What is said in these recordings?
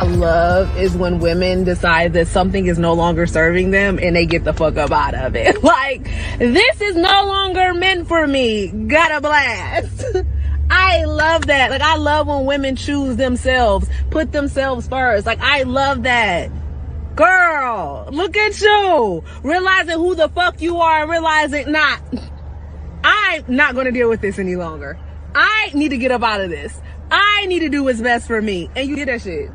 Love is when women decide that something is no longer serving them and they get the fuck up out of it. Like, this is no longer meant for me. Got a blast. I love that. Like, I love when women choose themselves, put themselves first. Like, I love that. Girl, look at you. Realizing who the fuck you are and realizing, I'm not going to deal with this any longer. I need to get up out of this. I need to do what's best for me. And you did that shit.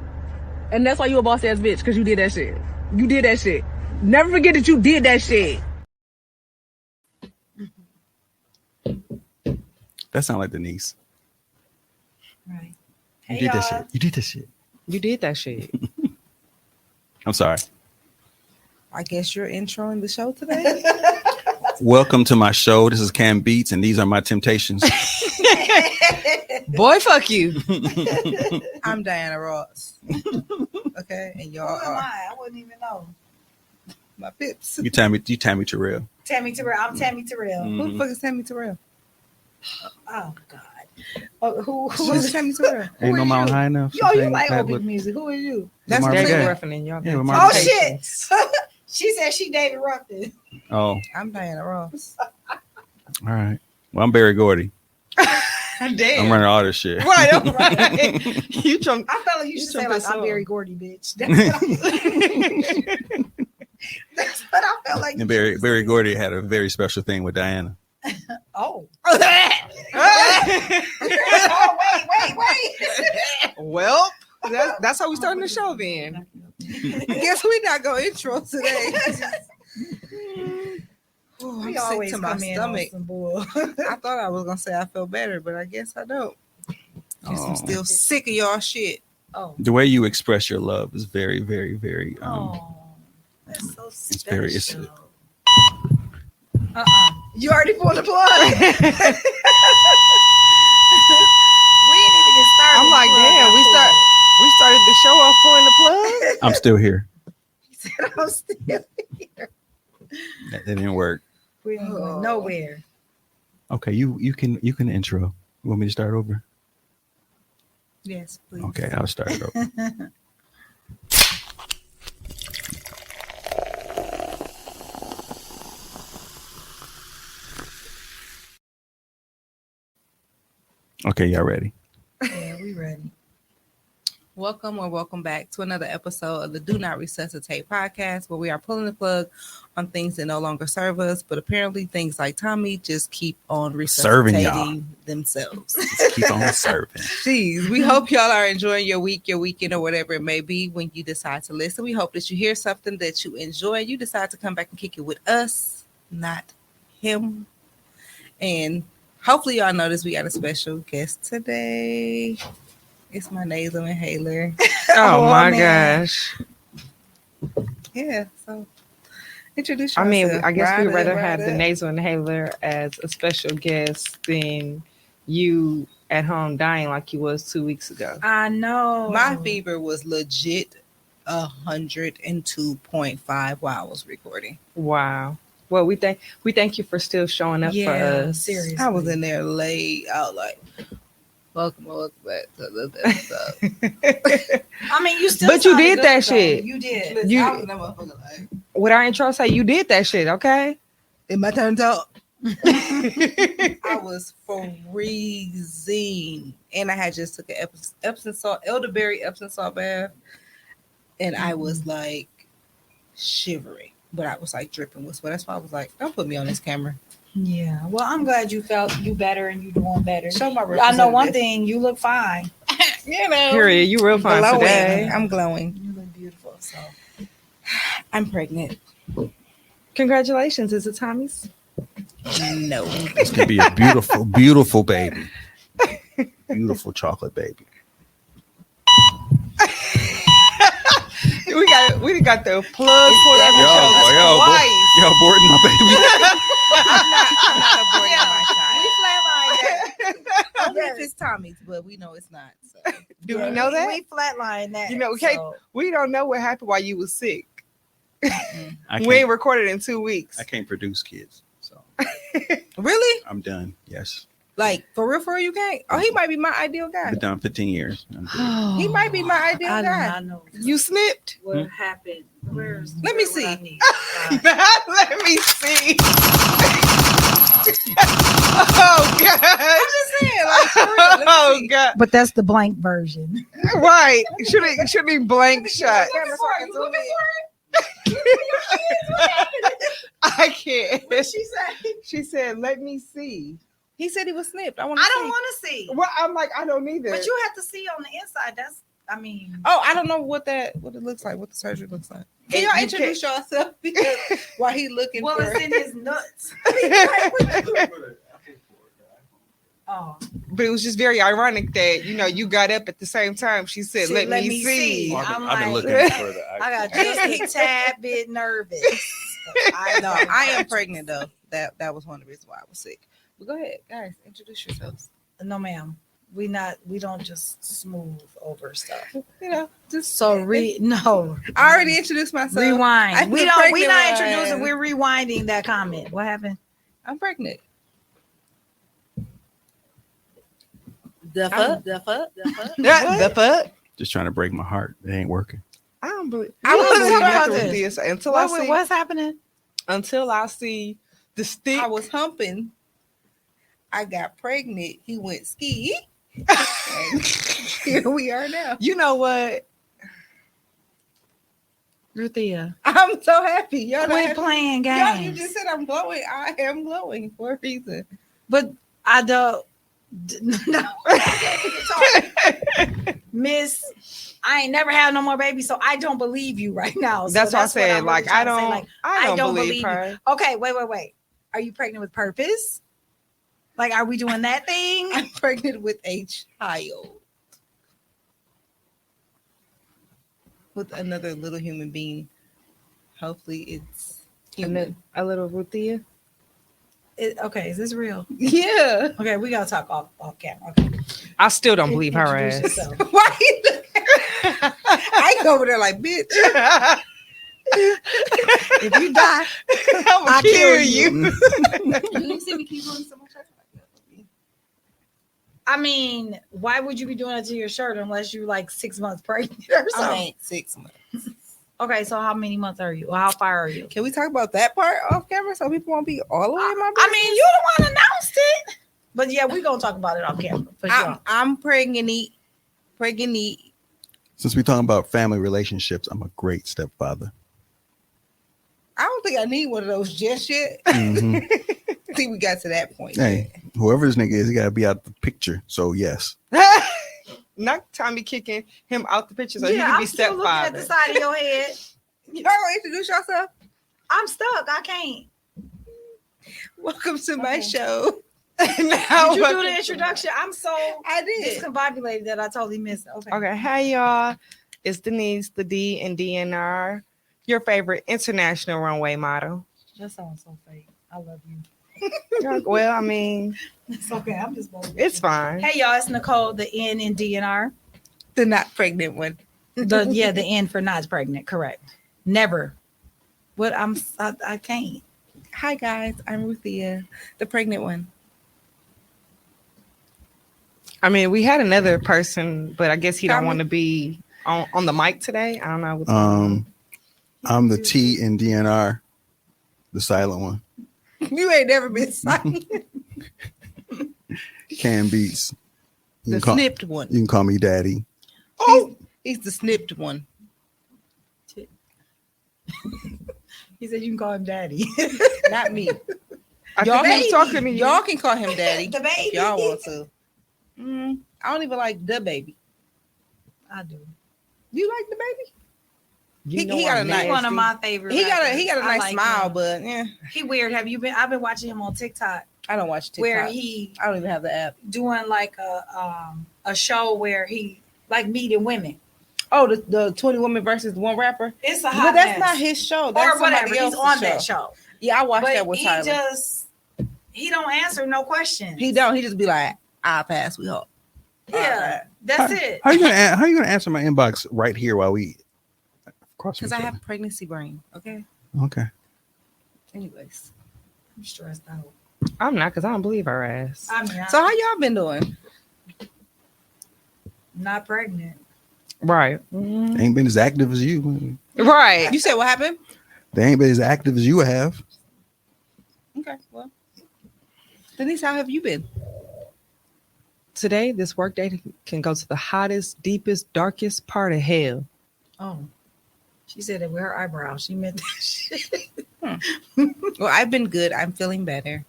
And that's why you a boss ass bitch, because you did that shit. You did that shit. Never forget that you did that shit. That sound like Denise. Right. You did that shit. You did that shit. You did that shit. I'm sorry. I guess you're introing the show today. Welcome to my show. This is Cam Beats, and these are my temptations. Boy, fuck you. I'm Diana Ross. Okay, and y'all Who am are I wouldn't even know. my pips. You Tammy Terrell. Tammy Terrell. I'm Tammy Terrell. Who the fuck is Tammy Terrell? Oh God. Oh, Who is Tammy Terrell? Ain't no are mountain you? high enough. Yo, you Something like that open would- music. Who are you? That's Marvin David Gaye. Ruffin and y'all. Yeah, with Oh Marvin shit. She said she David Ruffin. Oh, I'm Diana Ross. all right. Well, I'm Barry Gordy. Damn. I'm running all this shit. Right, all right. You trying? I felt like you should say like I'm Barry Gordy, bitch. That's what I felt like. And Barry Gordy had a very special thing with Diana. Oh. Oh, wait. well, that's how we starting the show then. Guess we not gonna intro today. Ooh, We I'm sick always to my come in on stomach. some bull. I thought I was gonna say I feel better, but I guess I don't. Guess I'm Oh. still sick of y'all shit. Oh. The way you express your love is very, very, very. Oh. That's so It's special. very- it's- You already pulled the plug. We didn't even get started. I'm like, damn, we started the show off pulling the plug. I'm still here. He said I'm still here. That didn't work. We ain't going nowhere. Okay, you can intro. You want me to start over? Yes, please. Okay, I'll start it over. Okay, y'all ready? Yeah, we ready. Welcome or welcome back to another episode of the Do Not Resuscitate podcast, where we are pulling the plug on things that no longer serve us, but apparently things like Tommy just keep on Serving resuscitating y'all. themselves. Just keep on serving. Jeez, we hope y'all are enjoying your week, your weekend, or whatever it may be when you decide to listen. We hope that you hear something that you enjoy. You decide to come back and kick it with us, not him. And hopefully y'all notice we got a special guest today. It's my nasal inhaler. Oh, my man. gosh. Yeah, so introduce I yourself. mean, I guess we'd rather Ride have it. the nasal inhaler as a special guest than you at home dying like you was 2 weeks ago. I know. My fever was legit 102.5 while I was recording. Wow. Well, we thank you for still showing up for us. Seriously. I was in there late. I was like, welcome back to the episode. I mean, you still. But you sounded did good, that though. shit. You did. Listen, You- I was in that motherfucker like, What our intro say, you did that shit, okay? in my turn to talk. I was freezing, and I had just took an Epsom salt, elderberry Epsom salt bath, and I was like shivering, but I was like dripping with sweat. That's why I was like, "Don't put me on this camera." Yeah. Well, I'm glad you felt you better and you doing better. Show my I know one representative. thing. You look fine. You know, Period. You real fine glowing. today. I'm glowing. You look beautiful. So I'm pregnant. Congratulations. Is it Tommy's? No. This could be a beautiful, beautiful baby. Beautiful chocolate baby. We got the plug for that Yo, aborting my baby. I'm not aborting my child. we flatlined that. Only if it's Tommy's, but we know it's not. So. Do we know that? We flatlined that. You know, okay, so. we don't know what happened while you was sick. I We ain't can't, recorded in 2 weeks. I can't produce kids, so Really? I'm done. Yes, Like for real, you can't. Oh, he might be my ideal guy. I've been done 15 years. I'm good. He might be my ideal I do guy. not know You snipped? what happened. Let Let me see. Let me see. Oh God! I'm just saying, like for real. Let me Oh see. God! But that's the blank version. Right? Should be blank shot. Camera so I can zoom in. I can't. What she said? She said, "Let me see." He said he was snipped. I want to. I don't want to see. Well, I'm like, I don't either. But you have to see on the inside. That's, I mean. Oh, I don't know what it looks like. What the surgery looks like. Can y'all You introduce yourself? Because while he looking Well, for it's in his nuts. Oh, But it was just very ironic that you got up at the same time. She said, She "Let let me me see." see. I've been, I'm I've been like- looking for the. I got just a tad bit nervous. I am pregnant though. That was one of the reasons why I was sick. But go ahead, guys, introduce yourselves. No, ma'am. We don't just smooth over stuff. Just So no. I already introduced myself. Rewind. I'm We pregnant not one. introducing. We're rewinding that comment. What happened? I'm pregnant. The fuck? The fuck? The fuck? Just trying to break my heart. It ain't working. I don't believe. I wasn't talking about nothing with this. this until I see. What's happening? Until I see the stick. I was humping. I got pregnant. He went ski. And here we are now. You know what? Ruthia, I'm so happy. Y'all not quit happy? playing Y'all, you games. just said I'm glowing. I am glowing for a reason. But I don't. No. Miss, I ain't never had no more babies, so I don't believe you right now. So That's what I what said. I'm Like really I trying to don't. say. Like, I don't believe you. her. Okay, wait. Are you pregnant with purpose? Like, are we doing that thing? I'm pregnant with a child. With another little human being. Hopefully it's human. A little Ruthia. Okay, is this real? Yeah. Okay, we gotta talk off camera. Okay. I still don't believe her Introduce ass. yourself. Why you I ain't over there like, bitch. If you die, I'll I'll kill kill you. You didn't see me keep on so much. I mean, why would you be doing it to your shirt unless you're like 6 months pregnant or I something? ain't 6 months. Okay, so how many months are you? Or how far are you? Can we talk about that part off camera so people won't be all the way in my I mean, you the one announced it. But yeah, we're gonna talk about it off camera for sure. I'm pregnant. Since we're talking about family relationships, I'm a great stepfather. I don't think I need one of those just yet. Mhm. I think we got to that point. Hey, whoever this nigga is, he gotta be out the picture. So yes. Not Tommy kicking him out the picture so yeah, he can I'm be still looking at the stepfather. side of your head. Y'all gonna introduce yourself? I'm stuck. I can't. Welcome to my Okay. show. Now Did you do welcome the to introduction? I'm so I did. discombobulated that I totally missed it. Okay. Okay, hey y'all. It's Denise, the D and DNR, your favorite international runway model. That sounds so fake. I love you. Well, I mean, It's okay. I'm just bold. it's fine. Hey y'all, it's Nicole, the N in DNR. The not pregnant one. The N for not pregnant, correct. Never. What I can't. Hi guys, I'm Ruthia, the pregnant one. I mean, we had another person, but I guess he don't Tommy? want to be on the mic today. I don't know. What's going on. I'm the T in DNR, the silent one. You ain't never been silent. Can Beats. You The can, call, snipped one. you can call me daddy. Oh, he's the snipped one. He said you can call him daddy. Not me. I Y'all think he's can, talking to you. y'all can call him daddy. The baby. Y'all want to. I don't even like the baby. I do. You like the baby? You He know got a I'm nice- He's one of nasty. my favorite. He got a rappers. I nice like smile, him. but yeah, He weird. Have you been? I've been watching him on TikTok I don't watch TikTok. where he I don't even have the app. doing like a show where he like meeting women. Oh, the 20 women versus one rapper. It's a hot But that's mess. not his show. That's or whatever. somebody He's else's on that show. Yeah, I watched But that with he Tyler. he don't answer no questions. He don't. He just be like, "I'll pass. We hope." Yeah, that's it. How you gonna answer my inbox right here while we cross? Because I have pregnancy brain. Okay. Okay. Anyways, I'm stressed out. I'm not, because I don't believe her ass. I mean, so how y'all been doing? I'm not pregnant. Right. Ain't been as active as you. Right. You said what happened? They ain't been as active as you have. Okay. Well, Denise, how have you been? Today, this workday can go to the hottest, deepest, darkest part of hell. Oh, she said it with her eyebrows. She meant that shit. Well, I've been good. I'm feeling better.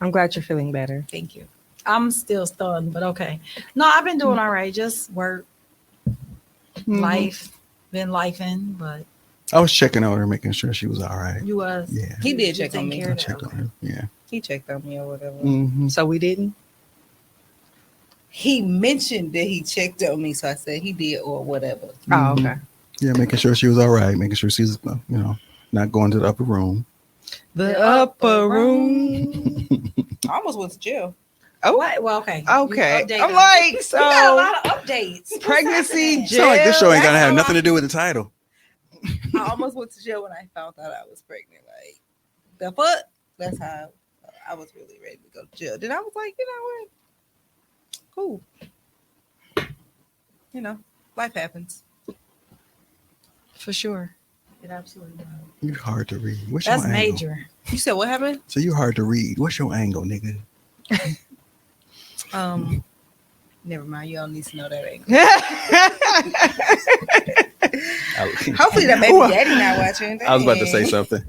I'm glad you're feeling better. Thank you. I'm still stunned, but okay. No, I've been doing all right. Just work, life, been lifing, but I was checking on her, making sure she was all right. you was. Yeah. He did you check on take me. care I of that. checked on her. Yeah. He checked on me or whatever. Mm-hmm. So we didn't? He mentioned that he checked on me, so I said he did or whatever. Oh, okay. Yeah, making sure she was all right, making sure she's not going to the upper room. The upper room. I almost went to jail. Oh, What? Well, okay. okay. You update I'm us. like, We got a so lot of updates. What's pregnancy, happening? Sound like this show ain't gonna that's have a nothing lot. to do with the title. I almost went to jail when I found out I was pregnant. Like, the fuck? That's how I was really ready to go to jail. Then I was like, you know what? Cool. You know, life happens. For sure. It absolutely does. You're hard to read. What's That's your angle? major. You said what happened? So you're hard to read. What's your angle, nigga? Never mind. You don't need to know that angle. I Hopefully that baby daddy not watching. was about to say something.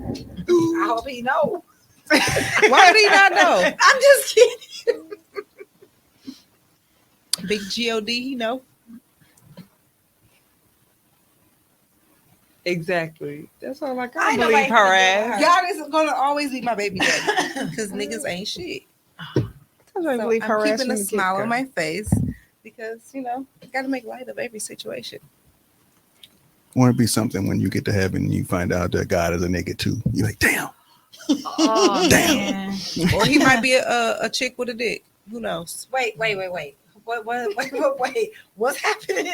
I hope he knows. Why would he not know? I'm just kidding. Big God, he know. exactly. That's all like, I I ain't believe nobody her finna ass. do her. Y'all is gonna always be my baby daddy because niggas ain't shit. Sometimes I So believe her I'm ass keeping a from the smile get-go. on my face because got to make light of every situation. Want to be something when you get to heaven and you find out that God is a nigga too. You're like, damn. Oh, Damn. man. Or he might be a chick with a dick. Who knows? Wait. Wait. What's happening?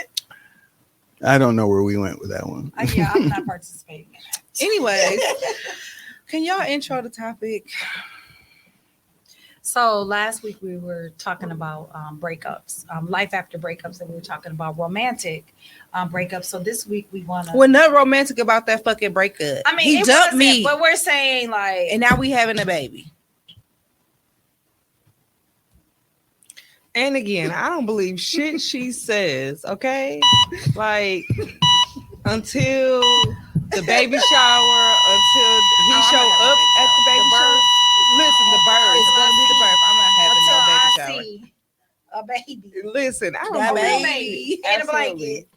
I don't know where we went with that one. Yeah, I'm not participating in that. Anyways, can y'all intro the topic? So last week we were talking about breakups, life after breakups, and we were talking about romantic breakups. So this week we want to. We're not romantic about that fucking breakup. I mean, he it dumped wasn't, me, but we're saying like, and now we having a baby. And again, I don't believe shit she says, okay? Like, until the baby shower, until he show up at the baby shower. Listen, the bird. It's gonna be the birth. I'm not having until no I baby shower. see a baby, Listen, I don't That believe baby. and a Absolutely. blanket,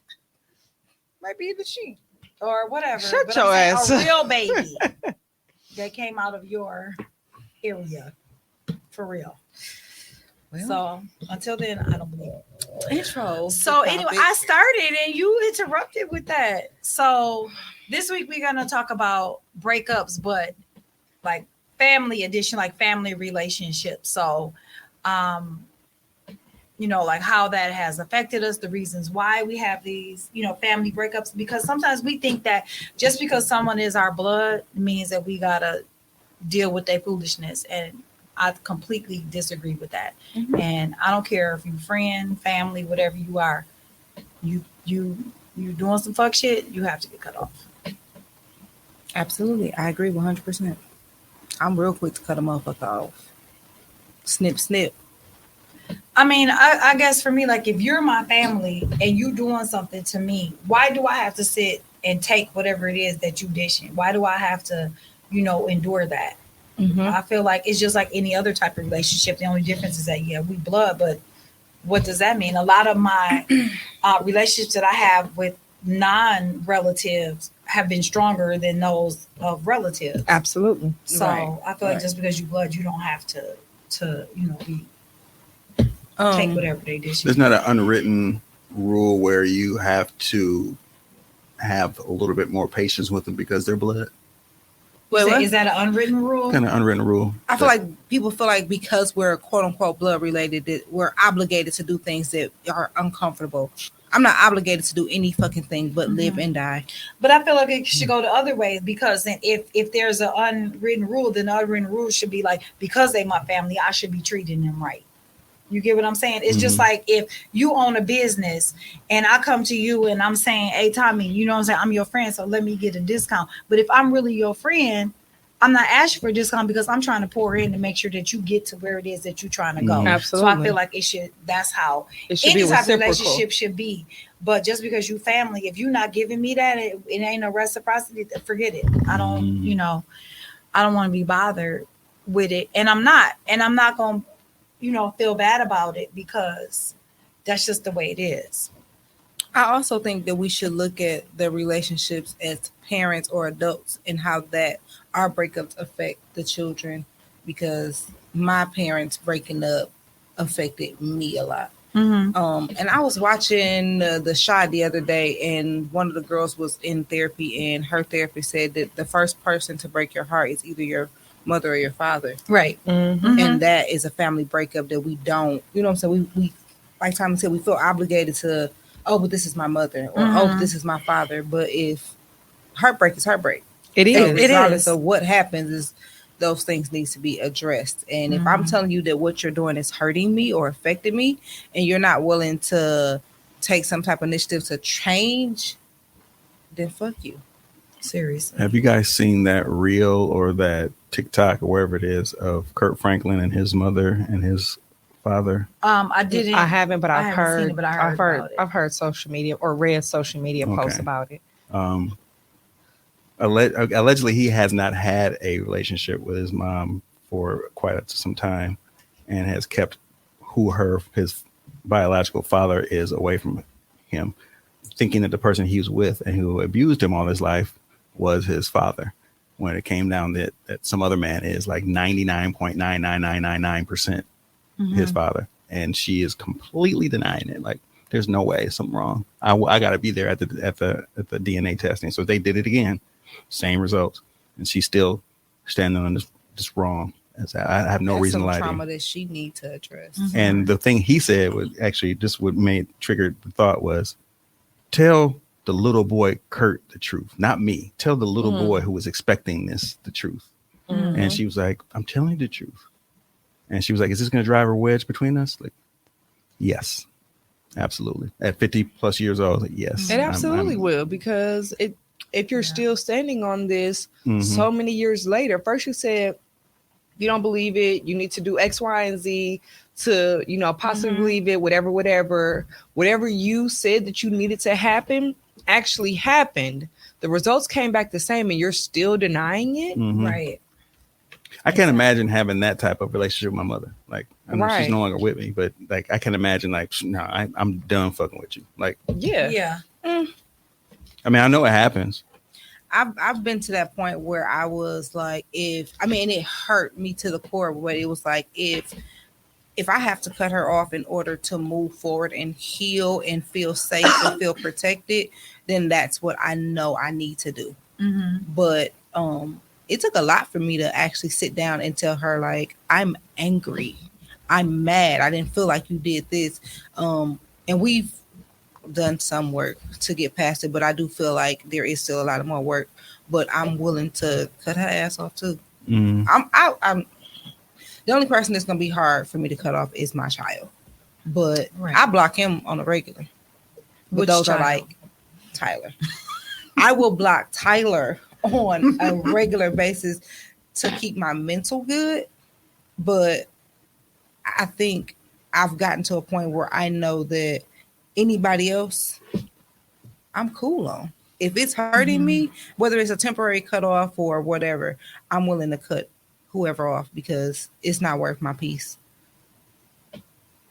Might be in the sheet. or whatever. Shut But your I'm saying ass a real baby that came out of your area, for real. Well. So until then, I don't believe it. Intro. So the anyway, topic. I started and you interrupted with that. So this week we're gonna talk about breakups, but like family edition, like family relationships. So like how that has affected us, the reasons why we have these, family breakups, because sometimes we think that just because someone is our blood means that we gotta deal with their foolishness, and I completely disagree with that. Mhm. And I don't care if you friend, family, whatever you are, you doing some fuck shit, you have to get cut off. Absolutely, I agree 100%. I'm real quick to cut a motherfucker off. Snip, snip. I mean, I guess for me, like if you're my family and you doing something to me, why do I have to sit and take whatever it is that you dishing? Why do I have to, endure that? Mm-hmm. I feel like it's just like any other type of relationship. The only difference is that we blood, but what does that mean? A lot of my relationships that I have with non-relatives have been stronger than those of relatives. Absolutely. So Right, I feel like right. just because you blood, you don't have to take Um, whatever they dish. There's not an unwritten rule where you have to have a little bit more patience with them because they're blood. wait, what? Is that an unwritten rule? Kind of unwritten rule. I feel like people feel like because we're quote unquote blood related that we're obligated to do things that are uncomfortable. I'm not obligated to do any fucking thing but live and die. But I feel like it should go the other way, because then if there's an unwritten rule, then the unwritten rule should be like, because they my family, I should be treating them right. You get what I'm saying? It's just like if you own a business and I come to you and I'm saying, hey, Tommy, you know what I'm saying? I'm your friend, so let me get a discount. But if I'm really your friend, I'm not asking for a discount because I'm trying to pour in to make sure that you get to where it is that you're trying to go. Absolutely. So I feel like that's how It should any be type of reciprocal. relationship should be. But just because you family, if you're not giving me that, it ain't no reciprocity, forget it. I don't want to be bothered with it. And I'm not going to, feel bad about it, because that's just the way it is. I also think that we should look at the relationships as parents or adults and how that our breakups affect the children, because my parents breaking up affected me a lot. And I was watching the Shot the other day, and one of the girls was in therapy, and her therapist said that the first person to break your heart is either your mother or your father. Right. And that is a family breakup that we don't, you know what I'm saying? We like Tommy said, we feel obligated to, oh, but this is my mother, or oh, but this is my father. But if heartbreak is heartbreak, It so is. regardless of what happens, is those things needs to be addressed. And if I'm telling you that what you're doing is hurting me or affecting me, and you're not willing to take some type of initiative to change, then fuck you. Seriously. Have you guys seen that reel or that TikTok or wherever it is of Kurt Franklin and his mother and his father? I didn't. I haven't, but I've haven't seen heard. it, but I heard about it. I've heard social media or read social media posts about it. Allegedly, he has not had a relationship with his mom for quite some time, and has kept his biological father is away from him, thinking that the person he was with and who abused him all his life was his father, when it came down that some other man is like 99.99999% his father. And she is completely denying it. Like, there's no way, something wrong. I got to be there at the DNA testing. So they did it again, same results, and she's still standing on this wrong. I have no reason to lie to you. Trauma that she need to address. And the thing he said was actually just what triggered the thought was, tell the little boy Kurt the truth, not me. Tell the little boy who was expecting this the truth. And she was like, I'm telling you the truth. And she was like, is this going to drive a wedge between us? Like, yes, absolutely. At 50 plus years old, like, yes. It absolutely will, because if you're still standing on this so many years later, first you said you don't believe it, you need to do X, Y, and Z to, possibly believe it, whatever you said that you needed to happen actually happened. The results came back the same and you're still denying it. Right. I can't imagine having that type of relationship with my mother. Like, I know she's no longer with me, but like, I can imagine like, no, I'm done fucking with you. Like, Yeah. I mean, I know it happens. I've been to that point where I was like, it hurt me to the core, but it was like, if I have to cut her off in order to move forward and heal and feel safe and feel protected, then that's what I know I need to do. But it took a lot for me to actually sit down and tell her, like, I'm angry, I'm mad, I didn't feel like you did this. And we've done some work to get past it, but I do feel like there is still a lot of more work. But I'm willing to cut her ass off too. I'm the only person that's gonna be hard for me to cut off is my child. But I block him on a regular. But those are like Tyler. I will block Tyler on a regular basis to keep my mental good. But I think I've gotten to a point where I know that anybody else, I'm cool on. If it's hurting me, whether it's a temporary cutoff or whatever, I'm willing to cut whoever off because it's not worth my peace.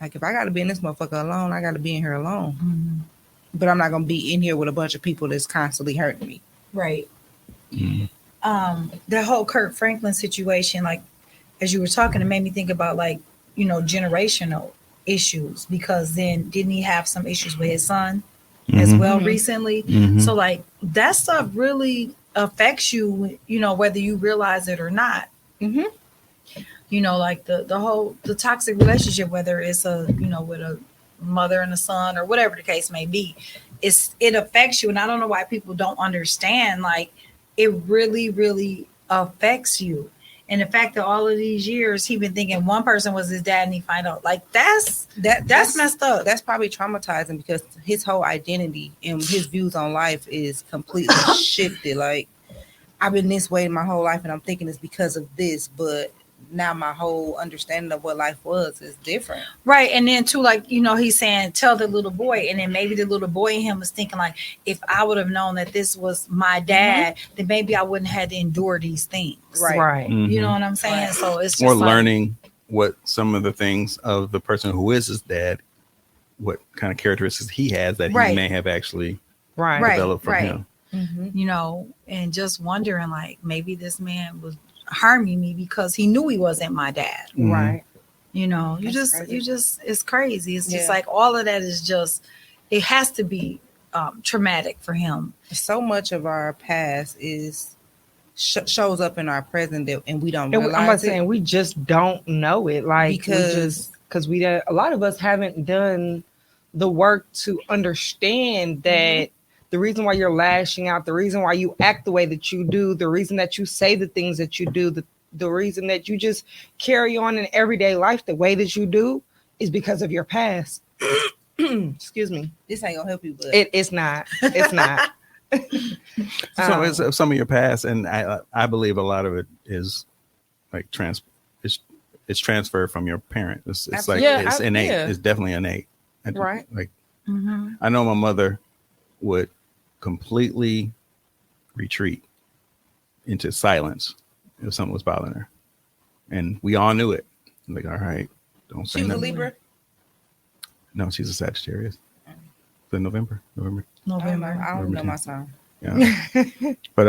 Like if I got to be in this motherfucker alone, I got to be in here alone. Mhm. But I'm not gonna be in here with a bunch of people that's constantly hurting me. Right. Mhm. The whole Kurt Franklin situation, like as you were talking, it made me think about like, generational issues, because then didn't he have some issues with his son as Mhm. well recently? Mhm. So like that stuff really affects you, whether you realize it or not. Mm-hmm. Like the toxic relationship, whether it's with a mother and a son or whatever the case may be, it affects you. And I don't know why people don't understand, like it really, really affects you. And the fact that all of these years he been thinking one person was his dad and he find out, like that's messed up. That's probably traumatizing because his whole identity and his views on life is completely shifted. Like I've been this way my whole life and I'm thinking it's because of this, but now my whole understanding of what life was is different. Right. And then too, like, he's saying, tell the little boy. And then maybe the little boy in him was thinking like, if I would have known that this was my dad, then maybe I wouldn't have to endure these things. Right. Mhm. You know what I'm saying? So it's just Or like, learning what some of the things of the person who is his dad, what kind of characteristics he has that he Right. may have actually Right. developed from right. him. Mm-hmm. And just wondering like, maybe this man was harming me because he knew he wasn't my dad. Mhm. Right. It's crazy. It's just Yeah. like all of that is just, it has to be traumatic for him. So much of our past is shows up in our present and we don't And realize I'm not it. saying we just don't know it, like Because- because a lot of us haven't done the work to understand that the reason why you're lashing out, the reason why you act the way that you do, the reason that you say the things that you do, the reason that you just carry on in everyday life the way that you do is because of your past. Excuse me. This ain't gonna help you, but It's not. It's not. So it's some of your past, and I believe a lot of it is like it's transferred from your parent. It's like Absolutely. it's innate. Yeah. It's definitely innate. Right. Like Mm-hmm. I know my mother would completely retreat into silence if something was bothering her, and we all knew it. Like, all right, don't say she was a nothing. Libra. No, she's a Sagittarius. The November. I don't know my sign. Yeah. But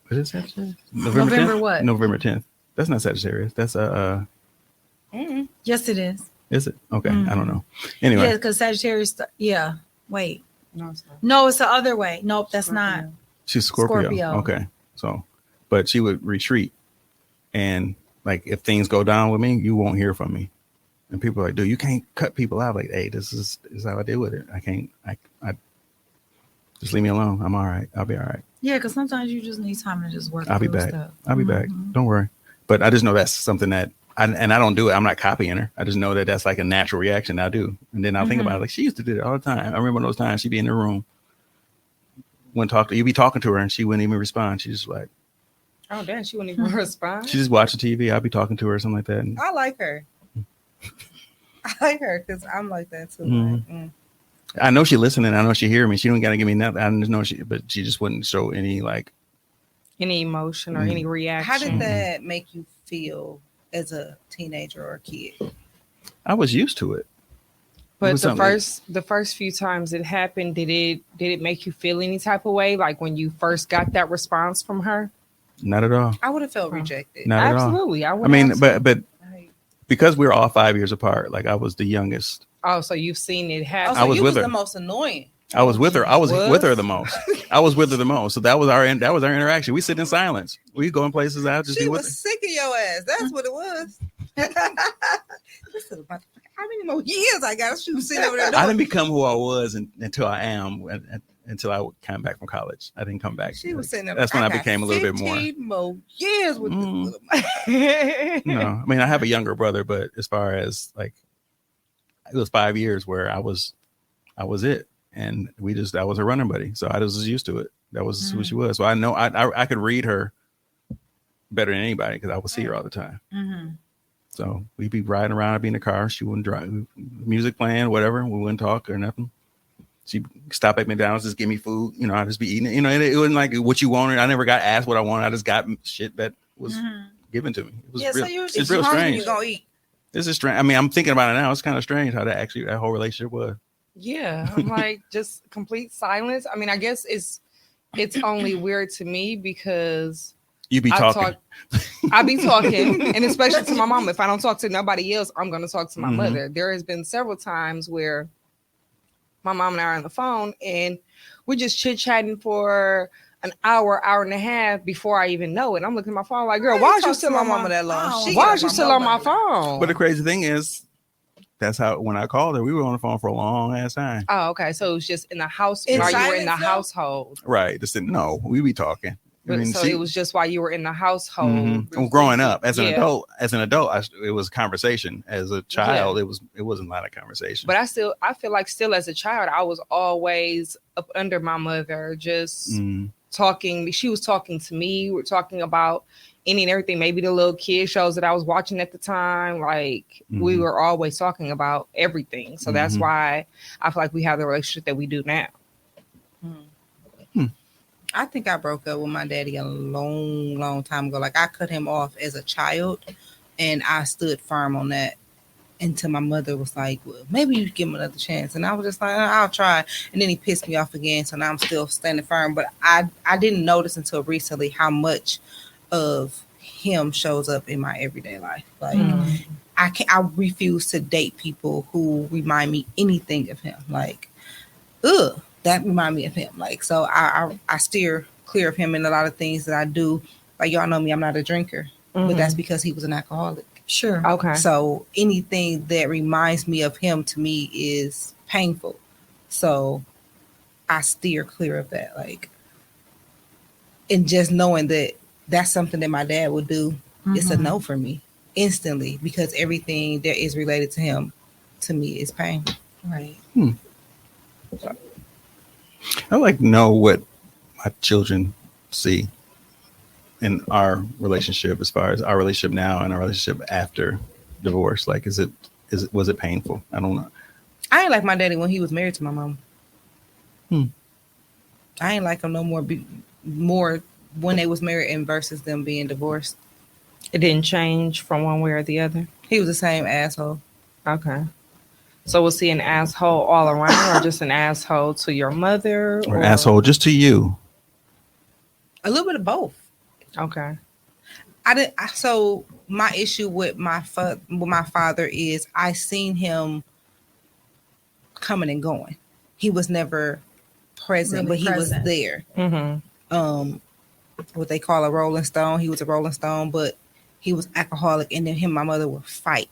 what is Sagittarius? November 10th? what? November 10th. That's not Sagittarius. That's Mm-hmm. Yes, it is. is it? Okay, Mhm. I don't know. Anyway, Yeah, because Sagittarius. Yeah. Wait. No, it's not. No, it's the other way. Nope, that's not. she's Scorpio. Scorpio. Okay, so but she would retreat, and like if things go down with me, you won't hear from me. And people are like, dude, you can't cut people out. Like, hey, this is how I deal with it. I can't. I just leave me alone. I'm all right. I'll be all right. Yeah, because sometimes you just need time to just work I'll be through back. stuff. I'll be back. Mhm. Don't worry. But I just know that's something that I don't do it. I'm not copying her. I just know that that's like a natural reaction I do. And then I'll think about it. Like she used to do that all the time. I remember those times she'd be in the room. You'd be talking to her and she wouldn't even respond. She's just like, Oh, damn, she wouldn't even respond. she's just watching TV. I'll be talking to her or something like that. And, I like her. I like her because I'm like that too. Mhm. Like, I know she listening. I know she hear me. She don't got to give me nothing. I just know but she just wouldn't show any like. Any emotion or any reaction. How did that make you feel as a teenager or a kid? I was used to it. But was the something- first few times it happened, did it make you feel any type of way? Like when you first got that response from her? Not at all. I would have felt rejected. Not at all. Absolutely. I mean, but Like, because we're all 5 years apart, like I was the youngest. oh, so you've seen it oh, happen. so I was you with was her. the most annoying. I was with her. I was Was? with her the most. I was with her the most. So that was our interaction. We sit in silence. We go in places. I'll just She be with was sick of your ass. That's what it was. This is about how many more years I got? She was sitting over there. her. I didn't become who I was until I am. Until I came back from college. I didn't come back. She was sitting there. That's when I got became a little bit more. 15 more years with Mm. this little. No, I mean I have a younger brother, but as far as like, it was 5 years where I was it, and I was a running buddy, so I was just used to it. That was who she was. So I know I could read her better than anybody because I would see her all the time. Mm-hmm. So we'd be riding around. I'd be in the car. She wouldn't drive. Music playing, whatever. We wouldn't talk or nothing. She'd stop at McDonald's, just give me food. You know, I'd just be eating it. You know, it wasn't like what you wanted. I never got asked what I wanted. I just got shit that was given to me. It was Yeah, real, so you it's if real you're hungry, strange. you gonna eat. This is strange. I mean, I'm thinking about it now. It's kind of strange how that whole relationship was. Yeah, I'm like just complete silence. I mean, I guess it's only weird to me because You be talking. I be talking, and especially to my mom. If I don't talk to nobody else, I'm going to talk to my mother. There has been several times where my mom and I are on the phone, and we're just chit-chatting for an hour and a half before I even know it. I'm looking at my phone like, girl, why are you still on my mama that long? Why are you still on my phone? But the crazy thing is, that's how when I called her, we were on the phone for a long ass time. Oh, okay. So it was just in the house while you were in the household. Right. No, we be talking. I mean, so it was just while you were in the household. Mm-hmm. Growing up as an adult, it was conversation. As a child, it wasn't a lot of conversation. But I feel like still as a child, I was always up under my mother, just talking. She was talking to me. We were talking about any and everything. Maybe the little kid shows that I was watching at the time. Like we were always talking about everything. So that's why I feel like we have the relationship that we do now. I think I broke up with my daddy a long time ago. Like I cut him off as a child, and I stood firm on that until my mother was like, well, maybe you give him another chance. And I was just like, I'll try. And then he pissed me off again. So now I'm still standing firm. But I didn't notice until recently how much of him shows up in my everyday life. Like I refuse to date people who remind me anything of him. Like, ugh. That remind me of him. Like, so I steer clear of him in a lot of things that I do. Like, y'all know me, I'm not a drinker, but that's because he was an alcoholic. Sure. Okay. So anything that reminds me of him to me is painful. So I steer clear of that. Like, and just knowing that that's something that my dad would do, it's a no for me instantly, because everything that is related to him, to me, is pain. Right. So, I like to know what my children see in our relationship, as far as our relationship now and our relationship after divorce. Like, was it painful? I don't know. I ain't like my daddy when he was married to my mom. I ain't like him no more when they was married and versus them being divorced. It didn't change from one way or the other. He was the same asshole. Okay. So was he an asshole all around, or just an asshole to your mother, or asshole just to you? A little bit of both. Okay. So my issue with my father is I seen him coming and going. He was never present, but he was there. What they call a rolling stone. He was a rolling stone, but he was alcoholic, and then him and my mother would fight.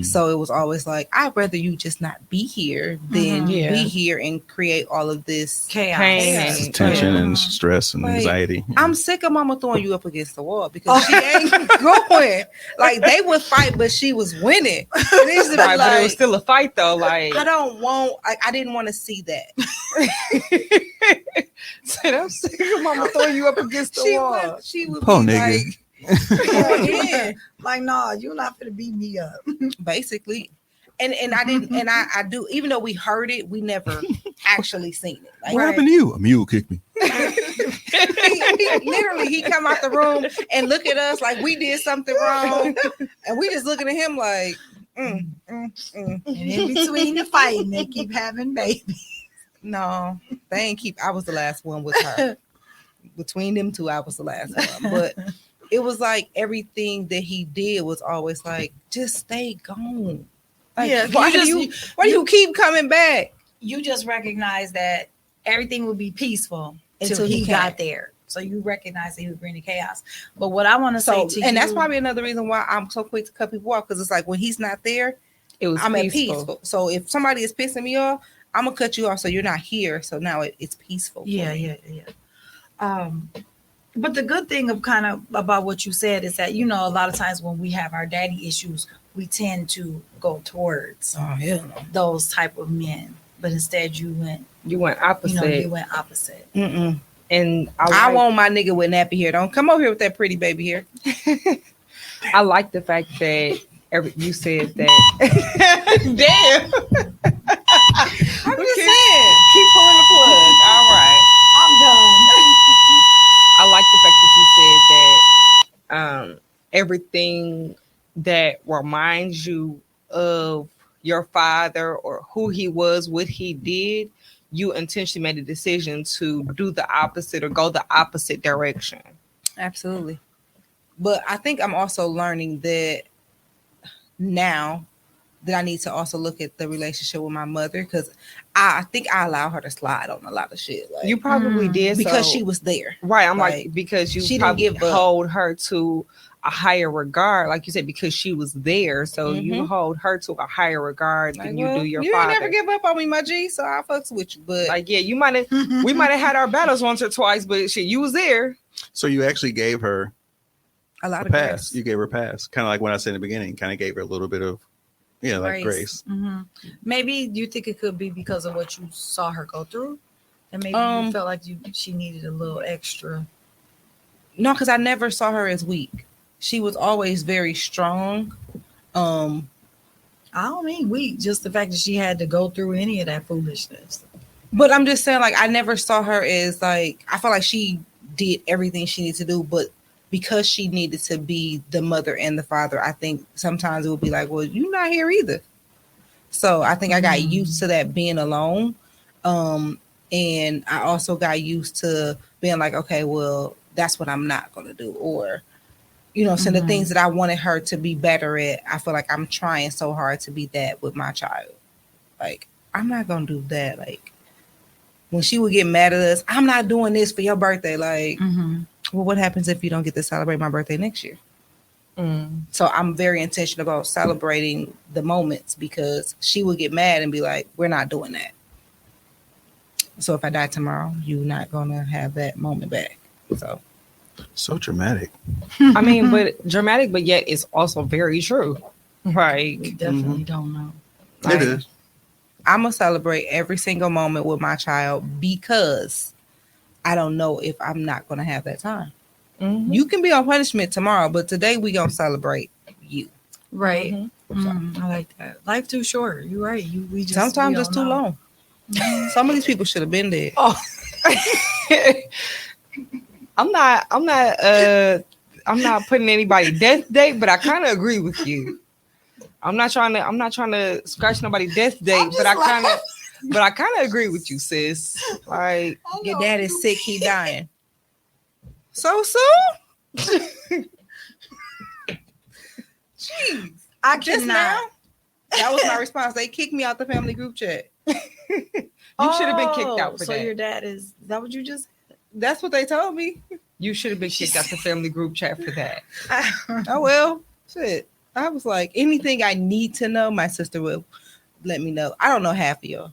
So it was always like, I'd rather you just not be here than be here and create all of this chaos, and tension and stress and anxiety. I'm sick of mama throwing you up against the wall because she ain't going. Like, they would fight, but she was winning. It used to be right, but it was still a fight though. Like, I didn't want to see that. Said, I'm sick of mama throwing you up against the wall. She would Poor be nigga. like, like, no, you're not gonna beat me up. Basically. And I didn't, and I do, even though we heard it, we never actually seen it. Like, what happened to you? A mule kicked me. he come out the room and look at us like we did something wrong, and we just looking at him like, And in between the fighting, they keep having babies. No, they ain't keep. I was the last one with her. Between them two, I was the last one. But it was like everything that he did was always like, just stay gone. Like, why do you keep coming back? You just recognize that everything would be peaceful Until until he he got there. So you recognize that he would bring the chaos. But what I want to say to you, and that's probably another reason why I'm so quick to cut people off, because it's like when he's not there, I'm at peace. So if somebody is pissing me off, I'm gonna cut you off so you're not here. So now it's peaceful. Yeah. But the good thing of kind of about what you said is that, you know, a lot of times when we have our daddy issues, we tend to go towards those type of men. But instead you went opposite. You went opposite. Mm-mm. And I want my nigga with nappy hair. Don't come over here with that pretty baby hair. I like the fact that you said that. Damn. I'm just saying. Keep pulling the plug. All right. I'm done. I like the fact that you said that everything that reminds you of your father or who he was, what he did, you intentionally made a decision to do the opposite or go the opposite direction. Absolutely. But I think I'm also learning that now that I need to also look at the relationship with my mother, because I think I allow her to slide on a lot of shit. Like, You probably did because so- she was there. right. I'm like because she you didn't probably give up. hold her to a higher regard, like you said, because she was there. So you hold her to a higher regard Like, than you well, do your you father. ain't never give up on me, my G, so I fucks with you. But Like, yeah, you might have we might have had our battles once or twice, but shit, you was there. So you actually gave her a lot a of pass. grace. You gave her a pass. Kind of like what I said in the beginning. Kind of gave her a little bit of, like grace. Mm-hmm. Maybe you think it could be because of what you saw her go through, and maybe you felt like she needed a little extra. No, because I never saw her as weak. She was always very strong. I don't mean weak, just the fact that she had to go through any of that foolishness. But I'm just saying, like, I never saw her as like, I felt like she did everything she needed to do, but because she needed to be the mother and the father, I think sometimes it would be like, well, you're not here either. So I think I got used to that being alone. And I also got used to being like, okay, well, that's what I'm not going to do. Or, so the things that I wanted her to be better at, I feel like I'm trying so hard to be that with my child. Like, I'm not going to do that. Like, when she would get mad at us, I'm not doing this for your birthday. Like, well, what happens if you don't get to celebrate my birthday next year? So I'm very intentional about celebrating the moments, because she would get mad and be like, we're not doing that. So if I die tomorrow, you're not going to have that moment back. So dramatic. I mean, but dramatic, but yet it's also very true. Right. We definitely don't know. It is. I'm going to celebrate every single moment with my child, because I don't know if I'm not going to have that time. You can be on punishment tomorrow, but today we going to celebrate you. Right. I like that. Life too short. You're right. Sometimes it's too long. Some of these people should have been dead. Oh. I'm not putting anybody death date, but I kind of agree with you. I'm not trying to scratch nobody's death date, but I kind of agree with you, sis. Like, your dad is sick, he dying. So soon? Jeez. I Just now? That was my response. They kicked me out the family group chat. You should have been kicked out for so that. Your dad is that what you just said? That's what they told me. You should have been kicked out the family group chat for that. Oh, well, shit. I was like, anything I need to know, my sister will let me know. I don't know half of y'all.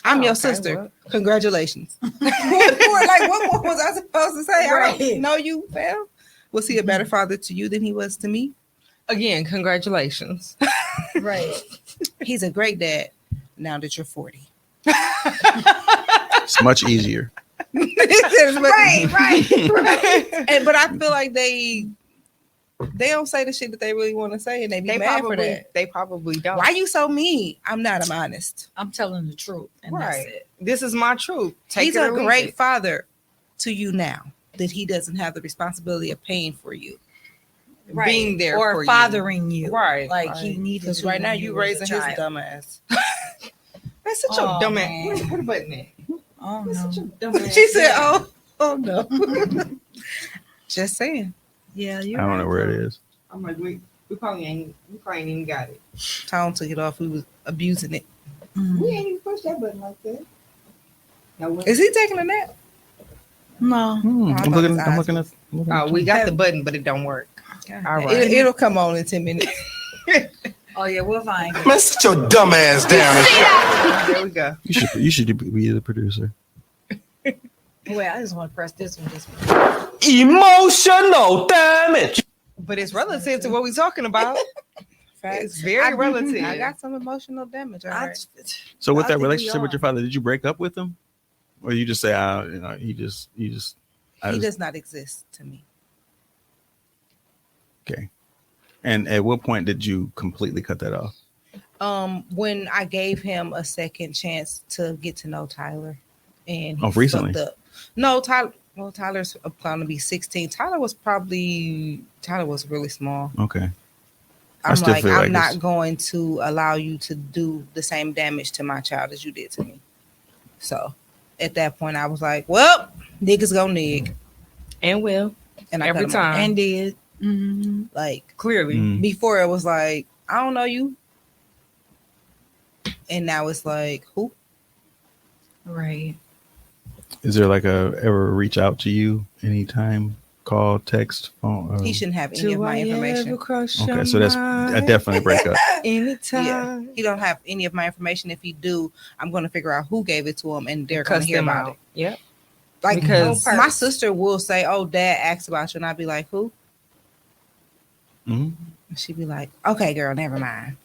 I'm your sister. Well. Congratulations. What more was I supposed to say? Right. I don't know you, fam. Was he a better father to you than he was to me? Again, congratulations. Right. He's a great dad now that you're 40. It's much easier. right. But I feel like they don't say the shit that they really want to say, and they be mad for that. They probably don't. Why you so mean? I'm honest. I'm telling the truth, and that's it. This is my truth. He's a great father to you now that he doesn't have the responsibility of paying for you, Right. being there or for fathering you. Right. Like he needed because to. right now when you was raising a his child. dumb ass. That's such a dumb man. ass. Where the button at? Oh That's no. such a dumb ass. She said, "Oh no." Just saying. Yeah, I don't know where it is. I'm like, we probably ain't even got it. Tone took it off. We was abusing it. We ain't even pushed that button like that. Is he taking a nap? No. I'm looking at. We got the button, but it don't work. All right. It'll come on in 10 minutes. Oh yeah, we'll find it. Man, sit your dumb ass down. There we go. You should be the producer. Wait, I just want to press this one. Emotional damage. But it's relative to what we're talking about. It's very I relative. I got some emotional damage. All right. So with I that think we relationship with are. your father, did you break up with him, or you just say, he just He does not exist to me. Okay. And at what point did you completely cut that off? When I gave him a second chance to get to know Tyler, and he recently? fucked up. No, Tyler. Well, Tyler's going to be 16. Tyler was really small. Okay. I'm still like, feel I'm like not it's- going to allow you to do the same damage to my child as you did to me. So at that point, I was like, well, niggas gonna nig. And will. And I Every cut 'em off. time. And did. Mm-hmm. Like, Clearly. before it was like, I don't know you. And now it's like, who? Right. Is there like a ever reach out to you anytime? Call, text, phone? He shouldn't have any of Do my I information. ever cross Okay, your so that's mind? definitely a breakup. Anytime. Yeah, he don't have any of my information. If he do, I'm going to figure out who gave it to him, and they're going to Cuss hear them about out. it. Yep. Like, Because- my sister will say, "Oh, Dad asked about you," and I'd be like, "Who?" Hmm. And she'd be like, "Okay, girl, never mind."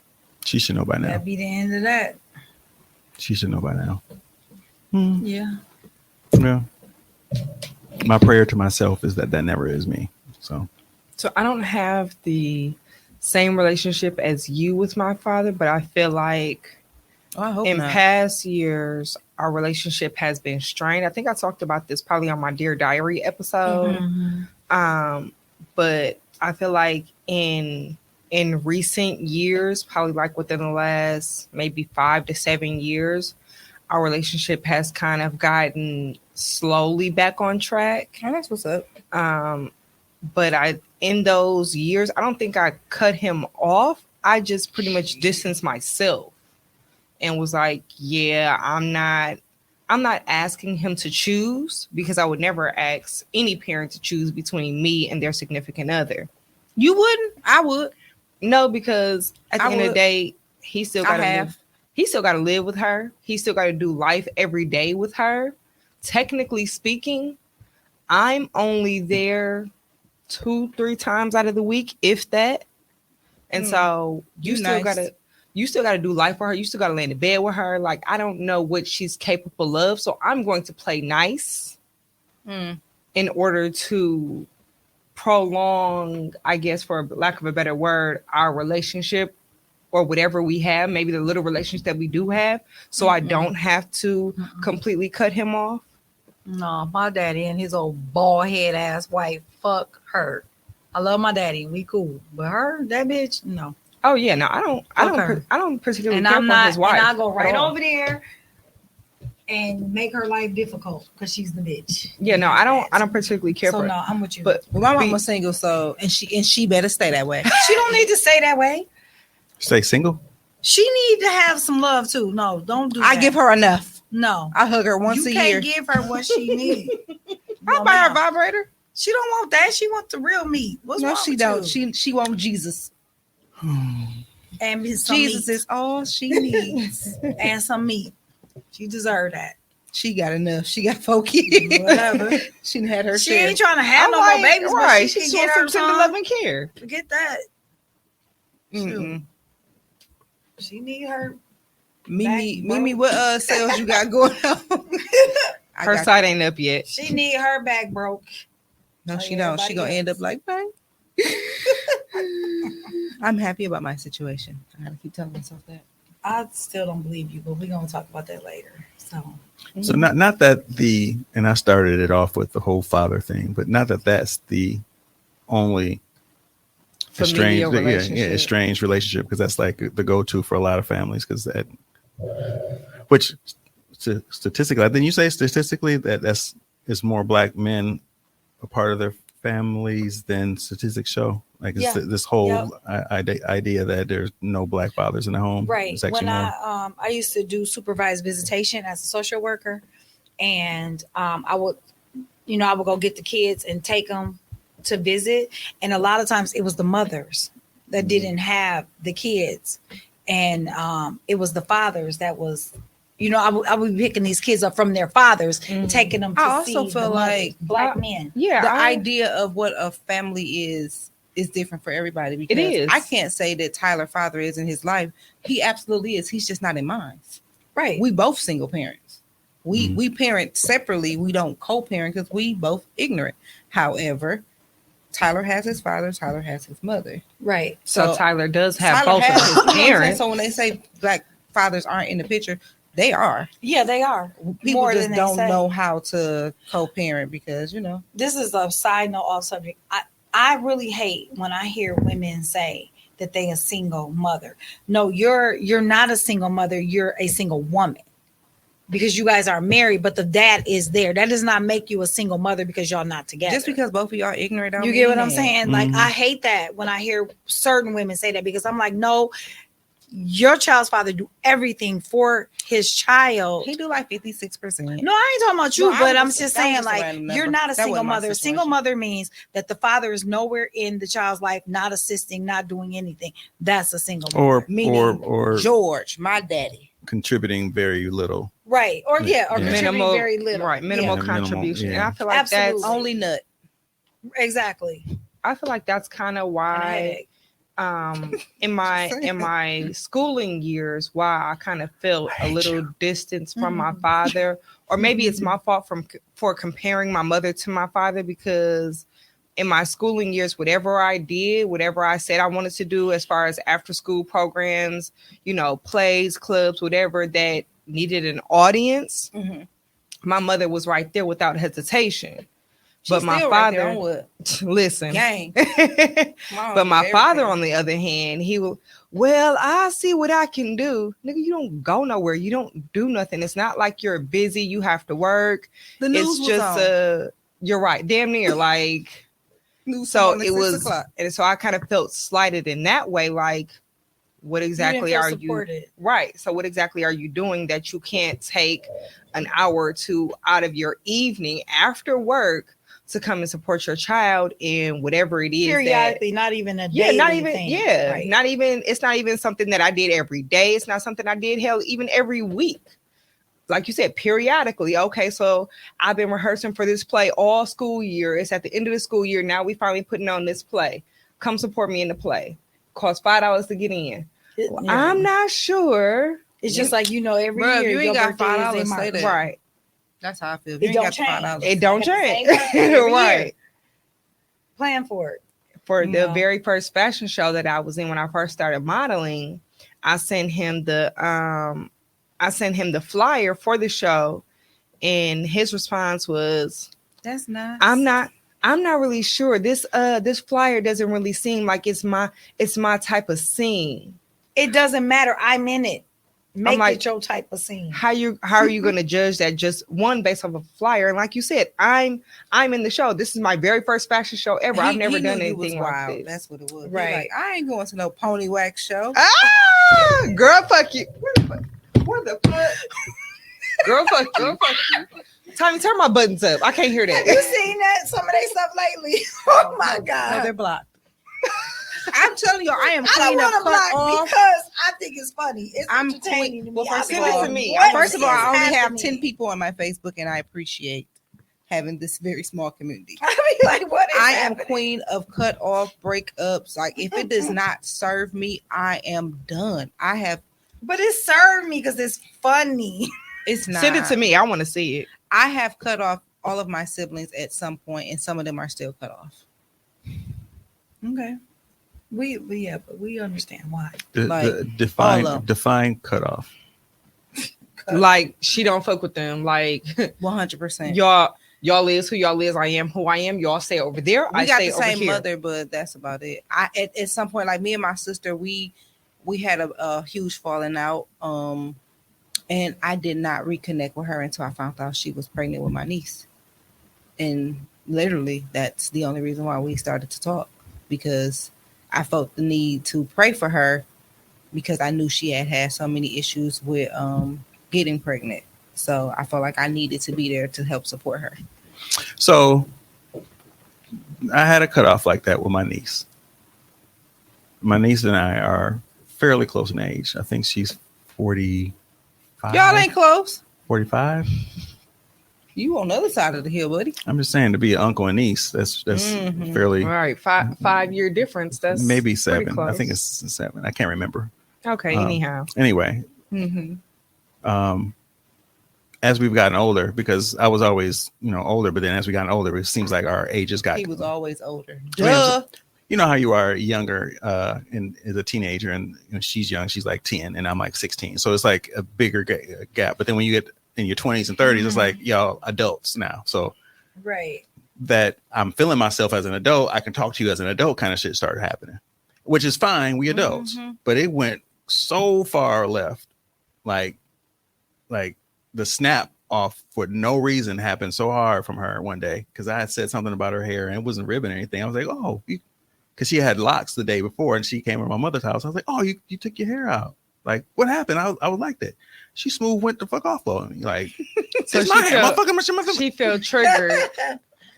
She should know by now. That'd be the end of that. She should know by now. Hmm. Yeah. Yeah. My prayer to myself is that never is me. So I don't have the same relationship as you with my father, but I feel like Oh, I hope in not. past years, our relationship has been strained. I think I talked about this probably on my Dear Diary episode. Mm-hmm. But I feel like in recent years, probably like within the last maybe 5 to 7 years, our relationship has kind of gotten slowly back on track. Oh, that's what's up. But in those years, I don't think I cut him off. I just pretty much distanced myself and was like, yeah, I'm not asking him to choose, because I would never ask any parent to choose between me and their significant other. You wouldn't? I would. No, because at the I end of the would. day, he still I got to have. live. He still got to live with her. He still got to do life every day with her. Technically speaking, I'm only there 2-3 times out of the week, if that. And so you You still nice. gotta do life with her. You still gotta lay in the bed with her. Like, I don't know what she's capable of. So I'm going to play nice in order to prolong, I guess, for lack of a better word, our relationship or whatever we have, maybe the little relationship that we do have. So I don't have to completely cut him off. No, my daddy and his old bald head ass wife. Fuck her. I love my daddy. We cool, but her, that bitch, no. Oh yeah, no, I Okay. don't particularly And care I'm for not. his wife. And I go right at all. over there and make her life difficult because she's the bitch. Yeah, no, I don't particularly care So for. no, I'm with you. But Well, my mama's single, so and she better stay that way. she don't need to say that way. stay single. She need to have some love too. No, don't do I that. give her enough. No. I hug her once You a can't year. give her what she needs. I'll buy her a vibrator. She don't want that. She wants the real meat. What's No, wrong she with don't. you? She want Jesus. And some Jesus meat. is all she needs. And some meat. She deserve that. She got enough. She got 4 kids. Whatever. She done had her She share. ain't trying to have I'm no like, more babies, right? but she She's can get some her tender some. love and care. Forget that. Mm-mm. She need her. Mimi, what sales you got going on? Her side ain't up yet. She need her back broke. No, she Like don't. She everybody gonna end else. up like, bang. I'm happy about my situation. I gotta keep telling myself that. I still don't believe you, but we're gonna talk about that later. So Not that and I started it off with the whole father thing, but not that that's the only Familial estranged relationship. estranged relationship, because that's like the go-to for a lot of families, because that, which statistically, didn't you say statistically that's more black men a part of their families than statistics show? Like it's Yeah. this whole idea that there's no black fathers in the home. right It's actually when more. I used to do supervised visitation as a social worker, and I would go get the kids and take them to visit, and a lot of times it was the mothers that didn't have the kids, and it was the fathers that was, I would be picking these kids up from their fathers and taking them to I also see feel the like mothers, black men. Yeah, The idea of what a family is different for everybody, because is. I can't say that Tyler's father is in his life. He absolutely is. He's just not in mine. Right. We both single parents. We parent separately. We don't co-parent because we both ignorant. However, Tyler has his father. Tyler has his mother. Right. So Tyler does have Tyler both has- of you know what his I'm saying? parents. So when they say black fathers aren't in the picture, they are. Yeah, they are. People More just than they don't say. know how to co-parent because This is a side note off subject. I really hate when I hear women say that they a single mother. No, you're not a single mother. You're a single woman because you guys are married, but the dad is there. That does not make you a single mother because y'all not together. Just because both of y'all ignorant, you get what I'm saying? Like, I hate that when I hear certain women say that because I'm like, no, your child's father do everything for his child. He do like 56%. No, I ain't talking about you, No, but I'm was- just that saying, was just a like, random you're number. not a That single wasn't my mother. A single situation. mother means that the father is nowhere in the child's life, not assisting, not doing anything. That's a single mother. or George, my daddy. contributing very little. Right. Or Yeah. or contributing Minimal, very little. right? Minimal Yeah, contribution, yeah. and I feel like Absolutely. that's Only nut. exactly. I feel like that's kind of And a why headache. in my schooling years why I kind of felt a little distance from my father, or maybe it's my fault for comparing my mother to my father, because in my schooling years, whatever I did, whatever I said I wanted to do as far as after school programs, plays, clubs, whatever that needed an audience, my mother was right there without hesitation. But my father, right what? listen, Gang. but my father, on the other hand, he will, well, I see what I can do. Nigga, you don't go nowhere. You don't do nothing. It's not like you're busy. You have to work. The news It's just, you're right. Damn near like, so it was, and so I kind of felt slighted in that way. Like, what exactly are you? Right. So what exactly are you doing that you can't take an hour or two out of your evening after work to come and support your child in whatever it is periodically, not even a yeah, not even thing. Yeah, right. Not even, it's not even something that I did every day. It's not something I did even every week. Like you said, periodically. Okay, so I've been rehearsing for this play all school year. It's at the end of the school year. Now we finally putting on this play. Come support me in the play. Cost $5 to get in. I'm not sure. It's just like, every Bruh, year you ain't got $5 say that. Right. That's how I feel. It don't change. It don't change. Right. Plan for it. For the very first fashion show that I was in when I first started modeling, I sent him the flyer for the show, and his response was, "That's nice. I'm not really sure. This flyer doesn't really seem like it's my type of scene. It doesn't matter. I'm in it. Make like, it your type of scene. How are you going to judge that just one based off of a flyer? And like you said, I'm in the show. This is my very first fashion show ever. I've never done anything like this. That's what it was. Right. Like, I ain't going to no pony wax show. Girl, fuck you. What the fuck? Girl, fuck you. Tommy, turn my buttons up. I can't hear that. You seen that? Some of their stuff lately. Oh my God. No, they're blocked. I'm telling you, I am I don't queen of want to cut block off. because I think it's funny. It's I'm entertaining to me. Well, first Give of it all, to me. First of all, I only have happening? 10 people on my Facebook, and I appreciate having this very small community. I mean, like, what is I happening? am queen of cut off breakups. Like, if it does not serve me, I am done. But it served me because it's funny. It's not. Send it to me. I want to see it. I have cut off all of my siblings at some point, and some of them are still cut off. Okay. But we understand why. Define cutoff. Like, she don't fuck with them. Like, 100%. Y'all is who y'all is. I am who I am. Y'all stay over there. We I got stay the over same here. mother, but that's about it. At some point, like me and my sister, we had a huge falling out. And I did not reconnect with her until I found out she was pregnant with my niece. And literally, that's the only reason why we started to talk, because I felt the need to pray for her because I knew she had so many issues with getting pregnant. So I felt like I needed to be there to help support her. So I had a cutoff like that with my niece. My niece and I are fairly close in age. I think she's 45. Y'all ain't close. 45. You on the other side of the hill, buddy. I'm just saying, to be an uncle and niece, that's fairly. All right, 5-year difference. That's maybe pretty 7. close. I think it's 7. I can't remember. Okay. Anyhow. Anyway, as we've gotten older, because I was always, older, but then as we gotten older, it seems like our ages got. He was always older. Duh. You know how you are younger and as a teenager, and she's young, she's like 10, and I'm like 16. So it's like a bigger gap. But then when you get in your 20s and 30s, it's like y'all adults now. So right. that I'm feeling myself as an adult, I can talk to you as an adult kind of shit started happening, which is fine. We adults, but it went so far left. Like the snap off for no reason happened so hard from her one day. Cause I had said something about her hair and it wasn't ribbon or anything. I was like, oh, cause she had locks the day before and she came to my mother's house. I was like, oh, you took your hair out. Like, what happened? I was like that. She smooth went the fuck off on me. Like, So she felt triggered.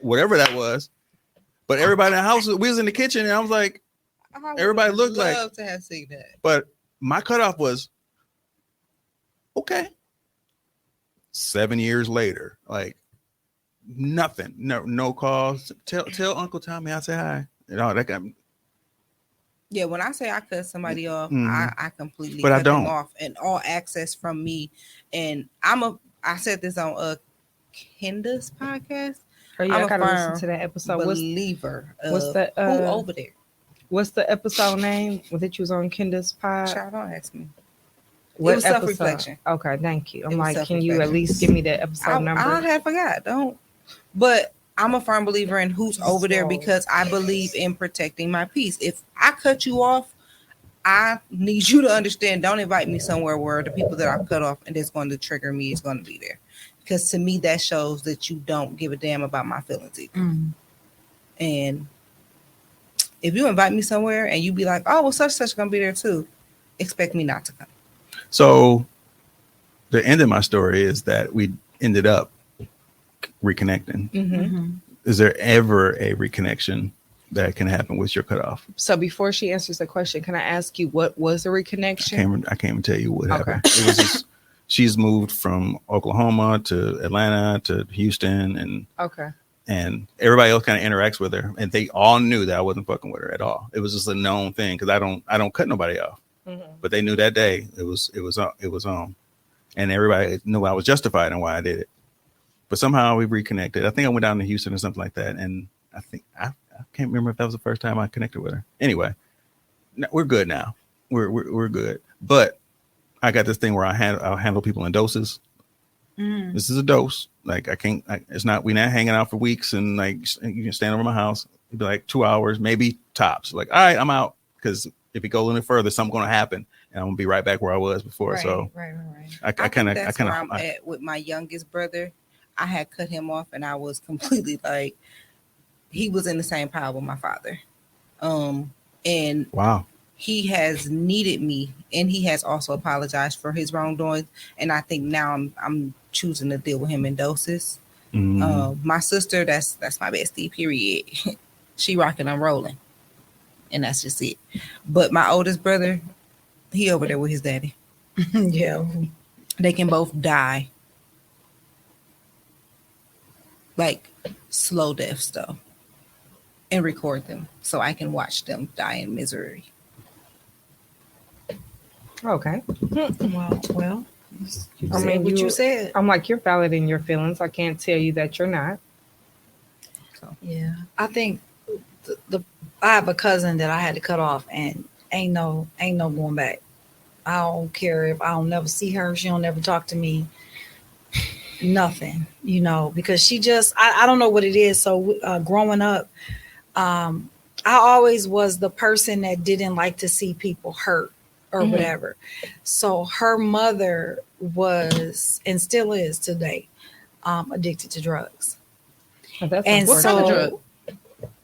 Whatever that was. But everybody in the house, we was in the kitchen and I was like, everybody looked like. Love to have seen that. But my cutoff was, okay. 7 years later, like nothing, no calls. Tell Uncle Tommy I say hi. You know, that got me. Yeah, when I say I cut somebody off, I completely but cut I don't. them off and all access from me. And I said this on Kenda's podcast. Oh yeah, I gotta listen to that episode. Believer. What's the who over there? What's the episode name that you was on Kenda's pod? Child, don't ask me. What it was episode? Self-reflection. Okay, thank you. I'm like, can you at least give me the episode number? I had forgot. Don't. But I'm a firm believer in who's over there because I believe in protecting my peace. If I cut you off, I need you to understand. Don't invite me somewhere where the people that I cut off and it's going to trigger me is going to be there. Because to me, that shows that you don't give a damn about my feelings either. And if you invite me somewhere and you be like, oh, well, such going to be there too, expect me not to come. So the end of my story is that we ended up reconnecting. Is there ever a reconnection that can happen with your cutoff? So before she answers the question, can I ask you what was the reconnection? I can't even tell you what happened. It was just, she's moved from Oklahoma to Atlanta to Houston and everybody else kind of interacts with her and they all knew that I wasn't fucking with her at all. It was just a known thing because I don't cut nobody off. But they knew that day it was on, and everybody knew I was justified in why I did it. But somehow we reconnected. I think I went down to Houston or something like that, and I think I can't remember if that was the first time I connected with her. Anyway, we're good now. We're good. But I got this thing where I'll handle people in doses. This is a dose. Like it's not. We're not hanging out for weeks, and like you can stand over my house. It'd be like 2 hours, maybe tops. Like, all right, I'm out because. If it goes any further, something's going to happen, and I'm going to be right back where I was before. Right, so, right. I kind of, I'm at with my youngest brother. I had cut him off, and I was completely like, he was in the same pile with my father, and wow, he has needed me, and he has also apologized for his wrongdoings, and I think now I'm choosing to deal with him in doses. My sister, that's my bestie. Period. She rocking, I'm rolling. And that's just it. But my oldest brother, he over there with his daddy. Yeah. They can both die. Like slow deaths though. And record them so I can watch them die in misery. Okay. Well, I mean, what you said. I'm like, you're valid in your feelings. I can't tell you that you're not. So. Yeah. I think I have a cousin that I had to cut off and ain't no going back. I don't care if I don't never see her. She don't never talk to me. Nothing, because she just, I don't know what it is. So growing up, I always was the person that didn't like to see people hurt or whatever. So her mother was, and still is today, addicted to drugs. What kind of drug?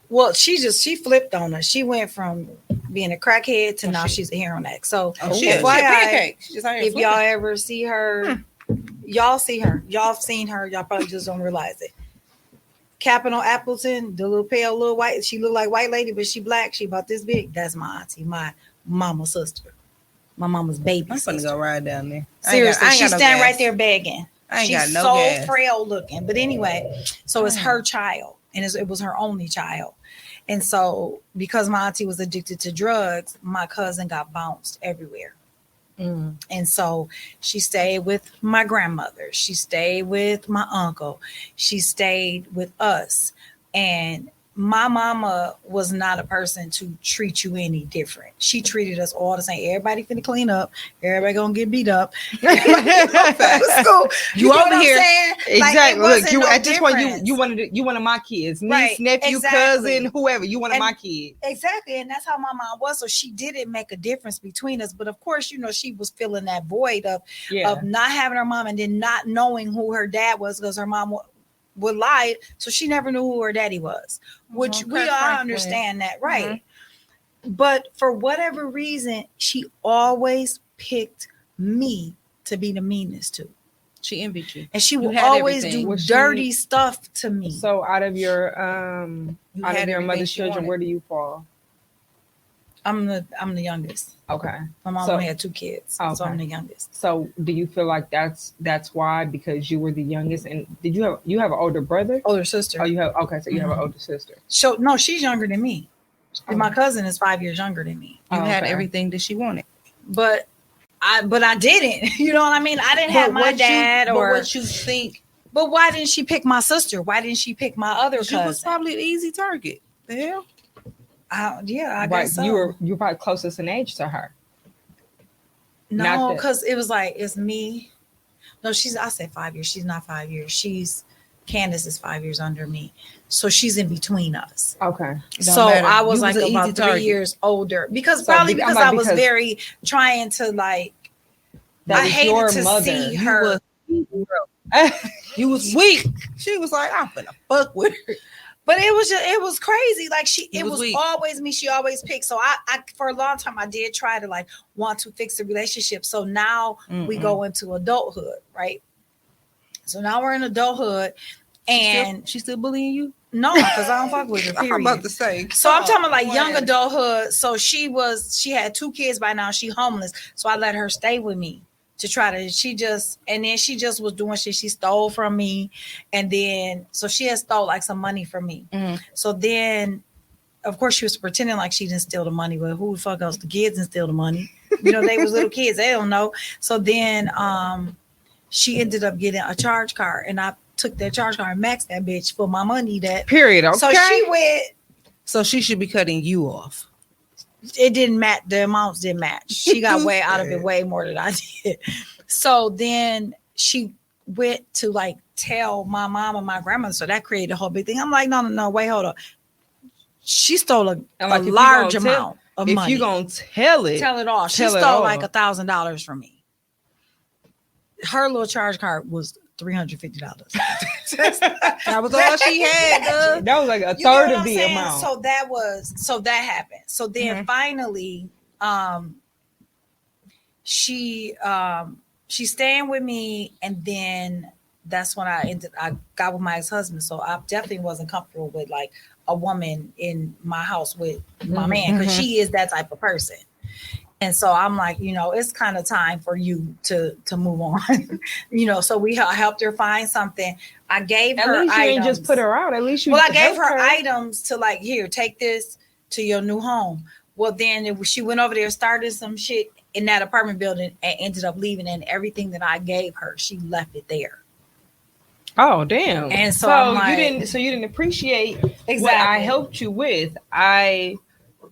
Well, she flipped on us. She went from being a crackhead to now she's a heroin addict. So if y'all ever see her, y'all see her. Y'all have seen her. Y'all probably just don't realize it. Capping on Appleton, the little pale, little white. She look like white lady, but she black. She about this big. That's my auntie, my mama's sister, my mama's baby. I'm gonna go ride down there. Seriously, she's standing right there begging. She's so frail looking. But anyway, so it's her child. And it was her only child. And so because my auntie was addicted to drugs, my cousin got bounced everywhere. And so she stayed with my grandmother. She stayed with my uncle. She stayed with us. And my mama was not a person to treat you any different. She treated us all the same. Everybody finna clean up. Everybody gonna get beat up. School. You know over what I'm here. saying? Exactly. Like, Look, you no at this point, difference. you wanted my kids, niece, Right, nephew, exactly. cousin, whoever. You wanted And- my kids. Exactly, and that's how my mom was. So she didn't make a difference between us. But of course, you know, she was filling that void of not having her mom and then not knowing who her dad was because her mom would lie, so she never knew who her daddy was. Which we all understand that, right? But for whatever reason, she always picked me to be the meanest to. She envied you. And she would had always everything. do Was dirty stuff to me. So out of your had everything mother's she children, wanted. where do you fall? I'm the youngest. Okay. My mom So- only had 2 kids, so Okay. I'm the youngest. So do you feel like that's why, because you were the youngest? And did you have an older brother? Older sister. Oh, you have, okay, so you have an older sister. So no, she's younger than me. My cousin is 5 years younger than me. You had Okay. everything that she wanted. But I didn't. You know what I mean? I didn't have my dad But or. what you think? But why didn't she pick my sister? Why didn't she pick my other She was cousin? probably an easy target. The hell? I Right. guess so. You're probably closest in age to her. No, Not that- because it was like it's me. No, I said 5 years. She's not 5 years. Candace is 5 years under me, so she's in between us. Okay. So matter. I was You like was an about easy 3 target. years older because So probably I'm because like, I was because- very trying to like. That I was hated your to mother. see You her. You was weak. She was like, I'm finna fuck with her. But it was crazy. Like it was was weak. always me. She always picked. So I for a long time I did try to like want to fix the relationship. So now we go into adulthood, right? So now we're in adulthood, and She still bullying you? no, because I don't fuck with her. Period. I'm about to say. So I'm talking about like young When? adulthood. So she had 2 kids by now. She homeless. So I let her stay with me to try to, she just was doing shit. She stole from me. And then, so she had stole like some money from me. Mhm. So then, of course, she was pretending like she didn't steal the money, but who the fuck else? The kids didn't steal the money. You know, they was little kids. They don't know. So then she ended up getting a charge card, and I took that charge card and maxed that bitch for my money. Period. Okay. So she went. So she should be cutting you off. It didn't match. The amounts didn't match. She got way out of it way more than I did. So then she went to like tell my mom and my grandmother. So that created a whole big thing. I'm like, no, wait, hold up. She stole a like, if you large gonna tell- amount of if money. you gonna tell it, Tell it all. She tell it stole all. like $1,000 from me. Her little charge card was $350. That was all she had. that was like a You know third what of I'm the saying? amount. So that happened. So then finally, she's staying with me, and then that's when I got with my ex-husband. So I definitely wasn't comfortable with like a woman in my house with my man, because she is that type of person. And so I'm like, you know, it's kind of time for you to move on. You know, so we helped her find something. I gave At her least you items. ain't just put her out. At least you. Well, I gave helped her items to like, here, take this to your new home. Well, then she went over there, started some shit in that apartment building, and ended up leaving. And everything that I gave her, she left it there. Oh damn! And so I'm like- you didn't appreciate what I Exactly. helped you with. I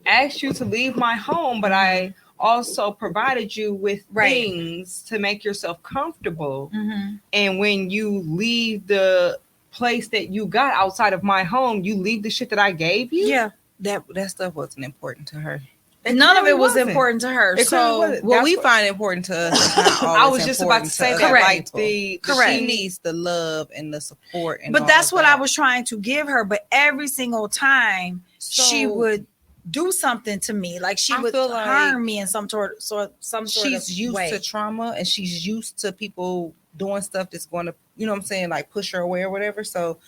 asked you to leave my home, but I also provided you with Right. things to make yourself comfortable. Mm-hmm. And when you leave the place that you got outside of my home, you leave the shit that I gave you. Yeah. That stuff wasn't important to her. None of it was wasn't. important to her. It So clearly wasn't. What That's we what- find important to us is not I always was just about to important say that. other Correct. Like people. Correct. She needs the love and the support. And but all that's of what that. I was trying to give her. But every single time she So- would do something to me, like she I would feel like harm me in some sort of She's used way. to trauma, and she's used to people doing stuff that's going to, you know what I'm saying, like push her away or whatever. So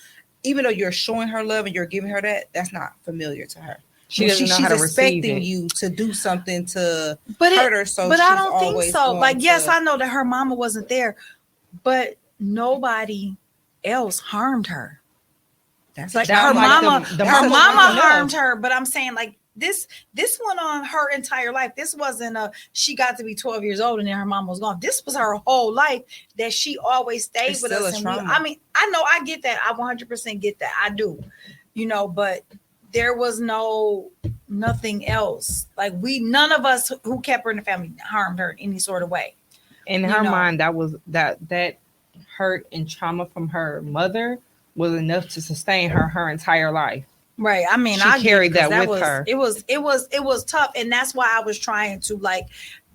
even though you're showing her love and you're giving her that's not familiar to her. She doesn't know how to she's receive expecting it. you to do something to But hurt her. So but she's I don't think always so. going Like, yes, to- I know that her mama wasn't there, but nobody else harmed her. That's Like That her was like mama, the her mama mama wasn't harmed enough. her. But I'm saying like this went on her entire life. This wasn't she got to be 12 years old and then her mom was gone. This was her whole life that she always stayed It's with still us. a And trauma. I mean, I know I get that. I 100% get that. I do, you know, but there was nothing else. Like none of us who kept her in the family harmed her in any sort of way. In her mind, that hurt and trauma from her mother was enough to sustain her entire life. Right. I mean, she carried that with her. It was tough, and that's why I was trying to like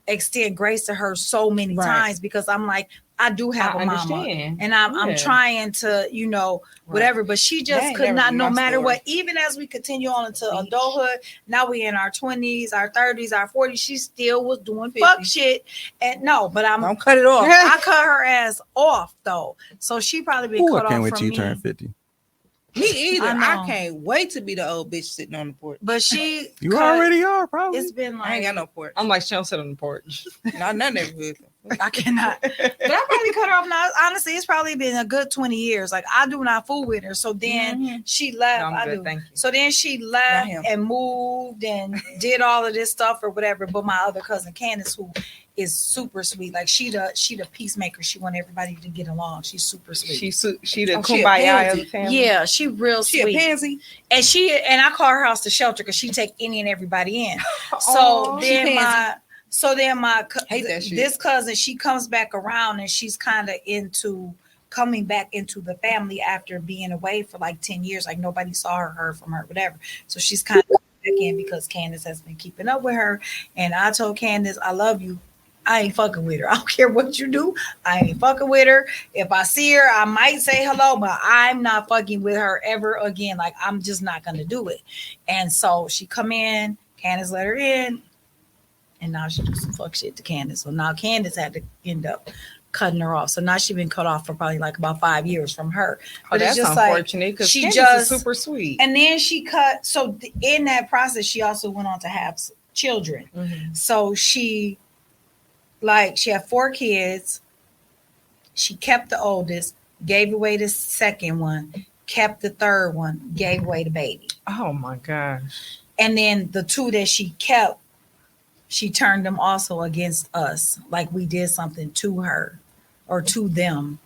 extend grace to her so many times, because I'm like, I do have a mama, and I'm trying to, whatever, but she just could not, no matter what, even as we continue on into adulthood, now we in our 20s, our 30s, our 40s, she still was doing fuck shit. And but I'm cut it off. I cut her ass off though. So she probably been cut off from me. I can't wait till you turn 50. Me either. I can't wait to be the old bitch sitting on the porch. But you already are, probably. It's been like, I ain't got no porch. I'm like, she don't sit on the porch. Not none neighborhood. I cannot. But I probably cut her off now. Honestly, it's probably been a good 20 years. Like, I do not fool with her. So then she left. No, I'm good, thank you. So then she left and moved and did all of this stuff or whatever. But my other cousin Candace, who is super sweet, like she the peacemaker. She want everybody to get along. She's super sweet. She the kumbaya of the family. Yeah, she real sweet. She a pansy. And I call her house the shelter because she take any and everybody in. So then this cousin, she comes back around and she's kind of into coming back into the family after being away for like 10 years. Like nobody saw her, heard from her, whatever. So she's kind of back in because Candace has been keeping up with her. And I told Candace, I love you. I ain't fucking with her. I don't care what you do. I ain't fucking with her. If I see her, I might say hello, but I'm not fucking with her ever again. Like, I'm just not going to do it. And so she come in, Candace let her in, and now she do some fuck shit to Candace. So now Candace had to end up cutting her off. So now she's been cut off for probably like about 5 years from her. But that's it's just unfortunate because she Candace just is super sweet. And then she cut. So in that process, she also went on to have children. Mm-hmm. So she had 4 kids. She kept the oldest, gave away the second one, kept the third one, gave away the baby. Oh my gosh. And then the 2 that she kept, she turned them also against us, like we did something to her or to them.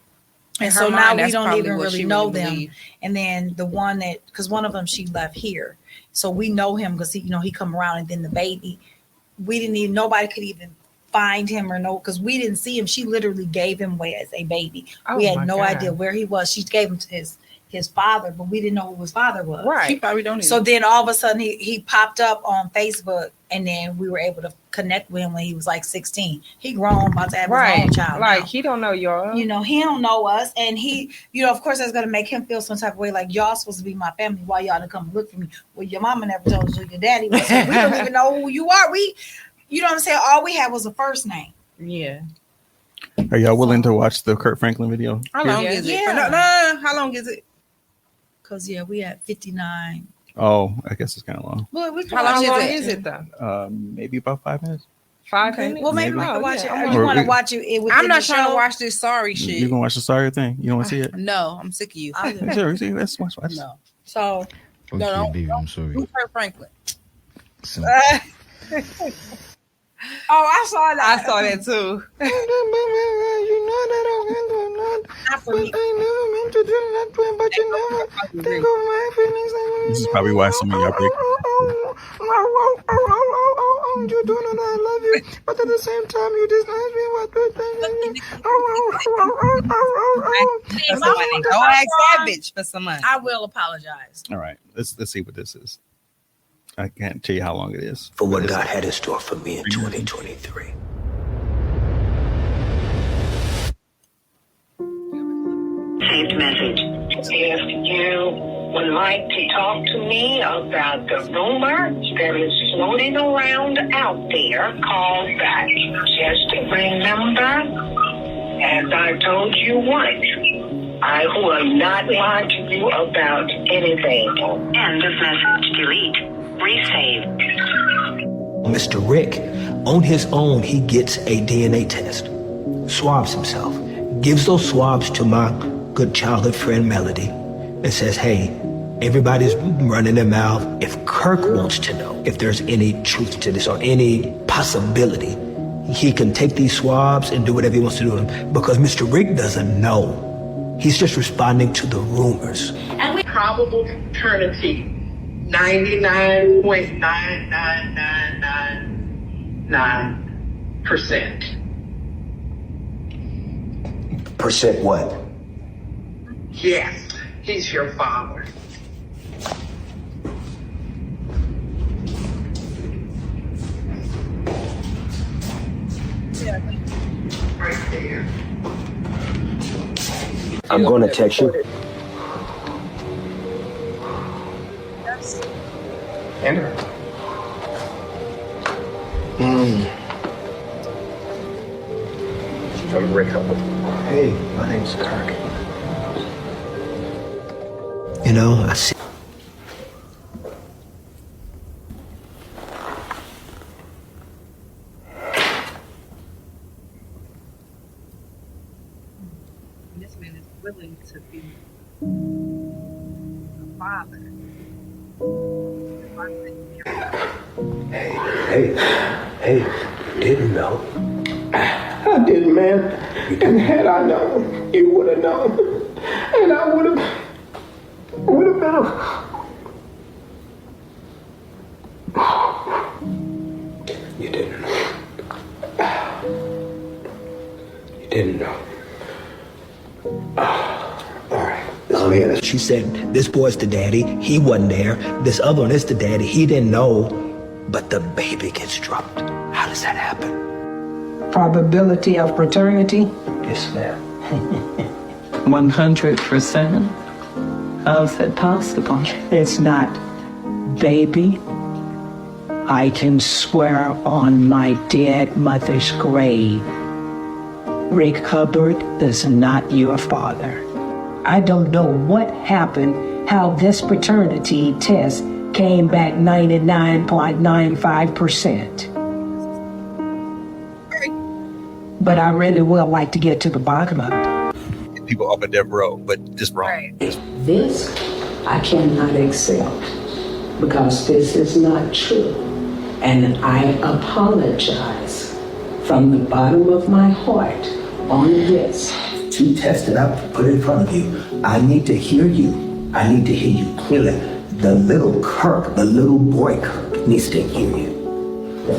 And so now we don't even really know them. And then the one because one of them she left here. So we know him because he come around, and then the baby, nobody could even find him or know, because we didn't see him. She literally gave him away as a baby. We had no idea where he was. She gave him to his father, but we didn't know who his father was. Right. She probably don't even. So then all of a sudden he popped up on Facebook, and then we were able to connect with him when he was like 16. He grown, about to have his own child. Like now. He don't know y'all. He don't know us. And he, of course that's gonna make him feel some type of way, like y'all supposed to be my family. Why y'all didn't come look for me? Well, your mama never told us who your daddy was. So we don't even know who you are. You know what I'm saying? All we had was a first name. Yeah. Are y'all willing to watch the Kurt Franklin video? How long is it? No, how long is it? Because we had 59. Oh, I guess it's kind of long. Well, how long is it though? Maybe about 5 minutes. 5 minutes? Well, maybe we can watch it. Or you want to watch it? I'm not trying to watch this sorry shit. You gonna watch the sorry thing? You don't want to see it? No, I'm sick of you. Sure, let's watch. No. So okay, baby, I'm sorry. Who's Kurt Franklin? Oh, I saw that. I saw that too. This is probably why some of y'all big. You do not love you, but at the same time you deny me what the thing is. Go ask that bitch for some money. I will apologize. All right, let's see what this is. I can't tell you how long it is. For what God had in store for me in 2023. Saved message. If you would like to talk to me about the rumor that is floating around out there, call back. Just remember, as I told you once, I will not lie to you about anything. End of message. Delete. Resave. Mr. Rick, on his own, he gets a DNA test, swabs himself, gives those swabs to my good childhood friend Melody, and says, hey, everybody's running their mouth. If Kirk wants to know if there's any truth to this or any possibility, he can take these swabs and do whatever he wants to do with them, because Mr. Rick doesn't know. He's just responding to the rumors. And probable paternity 99.9999%. Percent what? Yes, he's your father. Right there. I'm going to text you. Enter. From Breakup. Hey, my name's Kirk. You know, I see. This man is willing to be a father. Hey, didn't know. I didn't, man. And had I known, you would have known. And I would have been You didn't know. You didn't know. All right. She said, this boy's the daddy. He wasn't there. This other one is the daddy. He didn't know. But the baby gets dropped. How does that happen? Probability of paternity? Yes, ma'am. 100%. How's that possible? It's not, baby. I can swear on my dead mother's grave. Rick Hubbard is not your father. I don't know what happened, how this paternity test came back 99.95%. But I really would like to get to the bottom of it. People off of death row, but just wrong. Right. This I cannot accept because this is not true. And I apologize from the bottom of my heart on this. Two tests that I put in front of you. I need to hear you. I need to hear you clearly. The little Kirk, the little boy Kirk needs to hear you.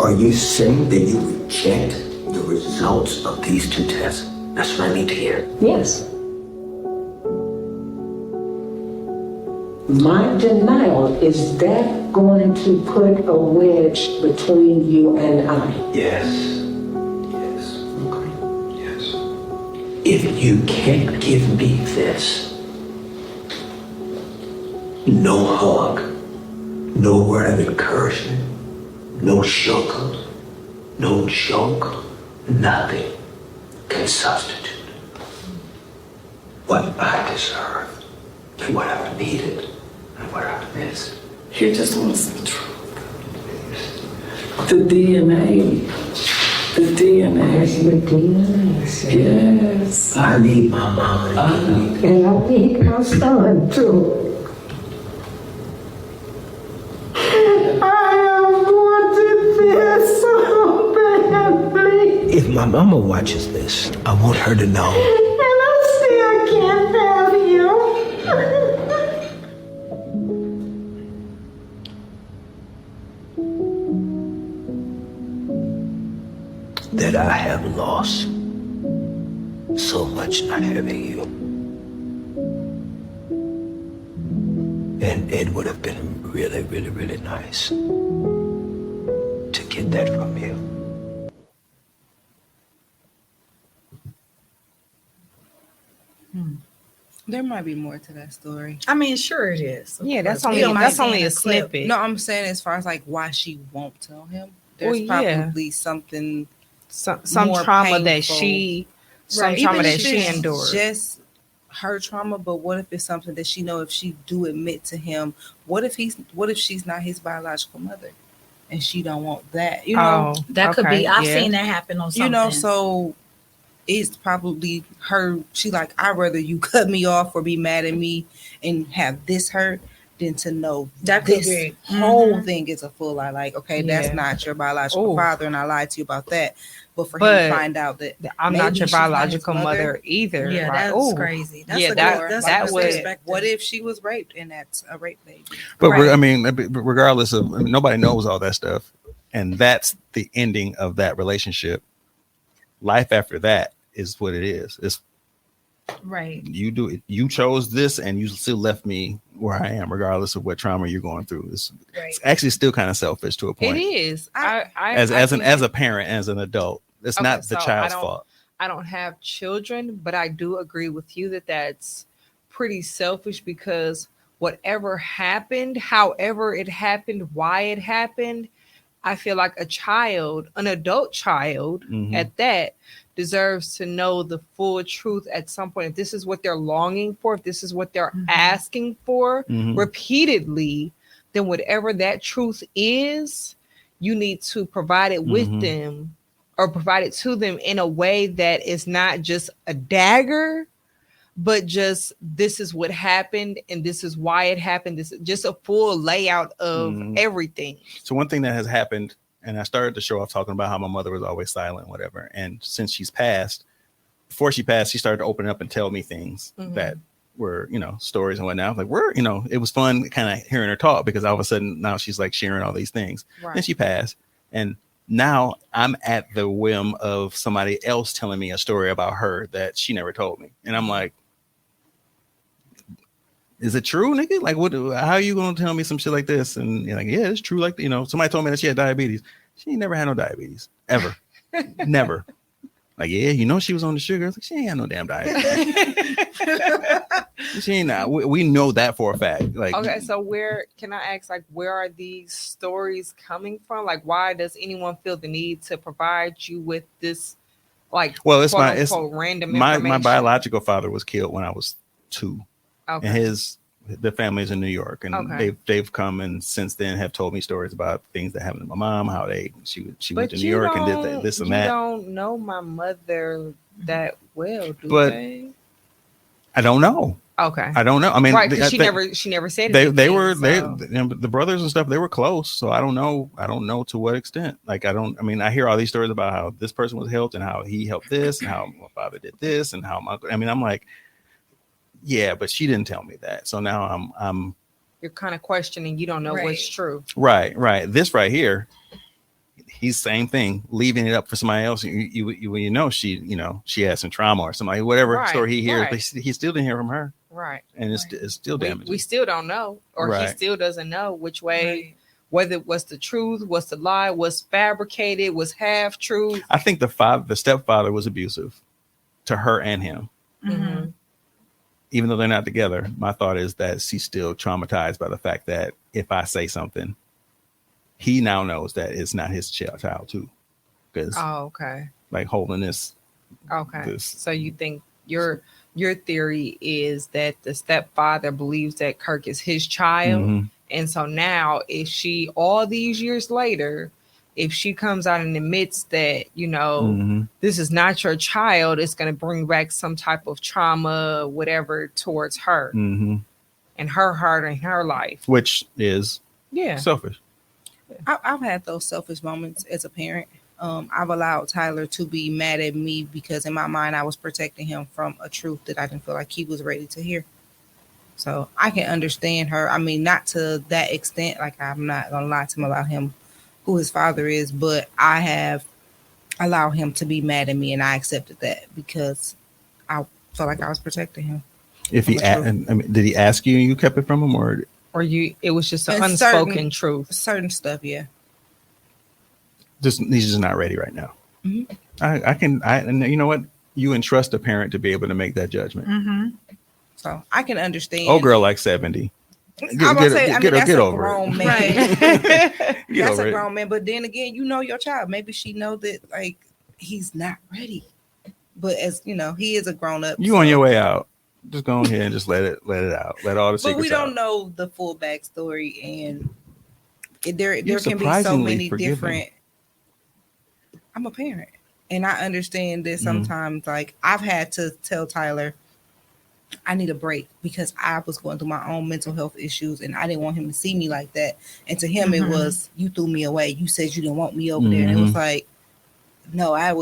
Are you saying that you reject the results of these two tests? That's what I need to hear. Yes. My denial, is that going to put a wedge between you and I? Yes. Yes. Okay. Yes. If you can't give me this, no hug, no word of encouragement, no sugar, no joke, nothing can substitute what I deserve and what I've needed and what I've missed. He just wants the truth. The DNA. The DNA. The DNA. Yes. I need my mama to give me. And I need my son too. If my mama watches this, I want her to know. And I still can't have you. That I have lost so much not having you. And it would have been really, really, really nice to get that from you. There might be more to that story. I mean, sure it is. Yeah, that's We only don't that's mind only seeing a clip. snippet. No, I'm saying as far as like why she won't tell him. There's Well, yeah. probably something some more trauma that painful. she Right, trauma even that if she it's endured. just her trauma, but what if it's something that she know if she do admit to him, what if she's not his biological mother and she don't want that, you know? That could okay, be. I've yeah. seen that happen on something. You know, so it's probably her. She like, I'd rather you cut me off or be mad at me and have this hurt than to know That could this be. whole thing is a full lie. Like, okay, that's Yeah. not your biological Ooh. father, and I lied to you about that. But for him But to find out that I'm not maybe your she's not his biological mother either. Yeah, Like, that's ooh. crazy. That's Yeah, a that- good, that's that a good would- perspective. What if she was raped and that's a rape baby? But Right. I mean, regardless of, I mean, nobody knows all that stuff, and that's the ending of that relationship. Life after that is what it is. It's Right. you do it. You chose this, and you still left me where I am, regardless of what trauma you're going through. It's actually still kind of selfish to a It point. is. As a parent, as an adult, it's Okay, not the so child's fault. I don't have children, but I do agree with you that that's pretty selfish because whatever happened, however it happened, why it happened, I feel like a child, an adult child at that, deserves to know the full truth at some point. If this is what they're longing for, if this is what they're asking for repeatedly, then whatever that truth is, you need to provide it with them or provide it to them in a way that is not just a dagger, but just this is what happened and this is why it happened. This is just a full layout of everything. So one thing that has happened, and I started the show off talking about how my mother was always silent, whatever. And since she's passed, before she passed, she started to open up and tell me things that were, stories and whatnot. Like, it was fun kind of hearing her talk because all of a sudden now she's like sharing all these things. Right. Then she passed. And now I'm at the whim of somebody else telling me a story about her that she never told me. And I'm like, is it true, nigga? Like, how are you going to tell me some shit like this? And you're like, yeah, it's true. Like, somebody told me that she had diabetes. She ain't never had no diabetes ever. Never. Like, yeah, she was on the sugar. I was like, she ain't had no damn diabetes. She ain't not. We know that for a fact. Like, okay, so where can I ask, like, where are these stories coming from? Like, why does anyone feel the need to provide you with this, like, well, it's quote, random my information? biological father was killed when I was 2. Okay. And the family's in New York, and they've come and since then have told me stories about things that happened to my mom, how she went to New York and did this and that. You don't know my mother that well, do but they? I don't know. Okay, I don't know. I mean, right? Because she never said they anything, the brothers and stuff. They were close, so I don't know to what extent. Like, I hear all these stories about how this person was helped and how he helped this and how my father did this and how I'm like, yeah, but she didn't tell me that. So now I'm you're kind of questioning. You don't know what's true. Right. This right here, he's same thing, leaving it up for somebody else. She had some trauma or something, whatever story he hears, but he still didn't hear from her. Right. And it's still damaging. We still don't know, or he still doesn't know which way, whether it was the truth, was the lie, was fabricated, was half truth. I think the stepfather was abusive to her and him. Mm-hmm. Even though they're not together, my thought is that she's still traumatized by the fact that if I say something, he now knows that it's not his child too. Because like holding this. Okay. So you think your theory is that the stepfather believes that Kirk is his child, and so now if she, all these years later, if she comes out and admits that, this is not your child, it's going to bring back some type of trauma, whatever, towards her and her heart and her life. Which is selfish. I've had those selfish moments as a parent. I've allowed Tyler to be mad at me because in my mind, I was protecting him from a truth that I didn't feel like he was ready to hear. So I can understand her. I mean, not to that extent. Like, I'm not going to lie to him about him, who his father is, but I have allowed him to be mad at me, and I accepted that because I felt like I was protecting him. If he did he ask you and you kept it from him, or it was just an unspoken truth? Certain stuff, yeah. He's just not ready right now. Mm-hmm. And you know what? You entrust a parent to be able to make that judgment. Mm-hmm. So I can understand. Oh, girl, like 70. Get over it. Man. Right. That's a grown man. But then again, your child. Maybe she know that like he's not ready. But as he is a grown up. You on your way out. Just go ahead and just let it out. Let all the secrets out. But we don't know the full backstory, and there can be so many different. I'm a parent, and I understand that sometimes, like, I've had to tell Tyler, I need a break because I was going through my own mental health issues and I didn't want him to see me like that. And to him, it was, you threw me away. You said you didn't want me over there. And it was like, no, I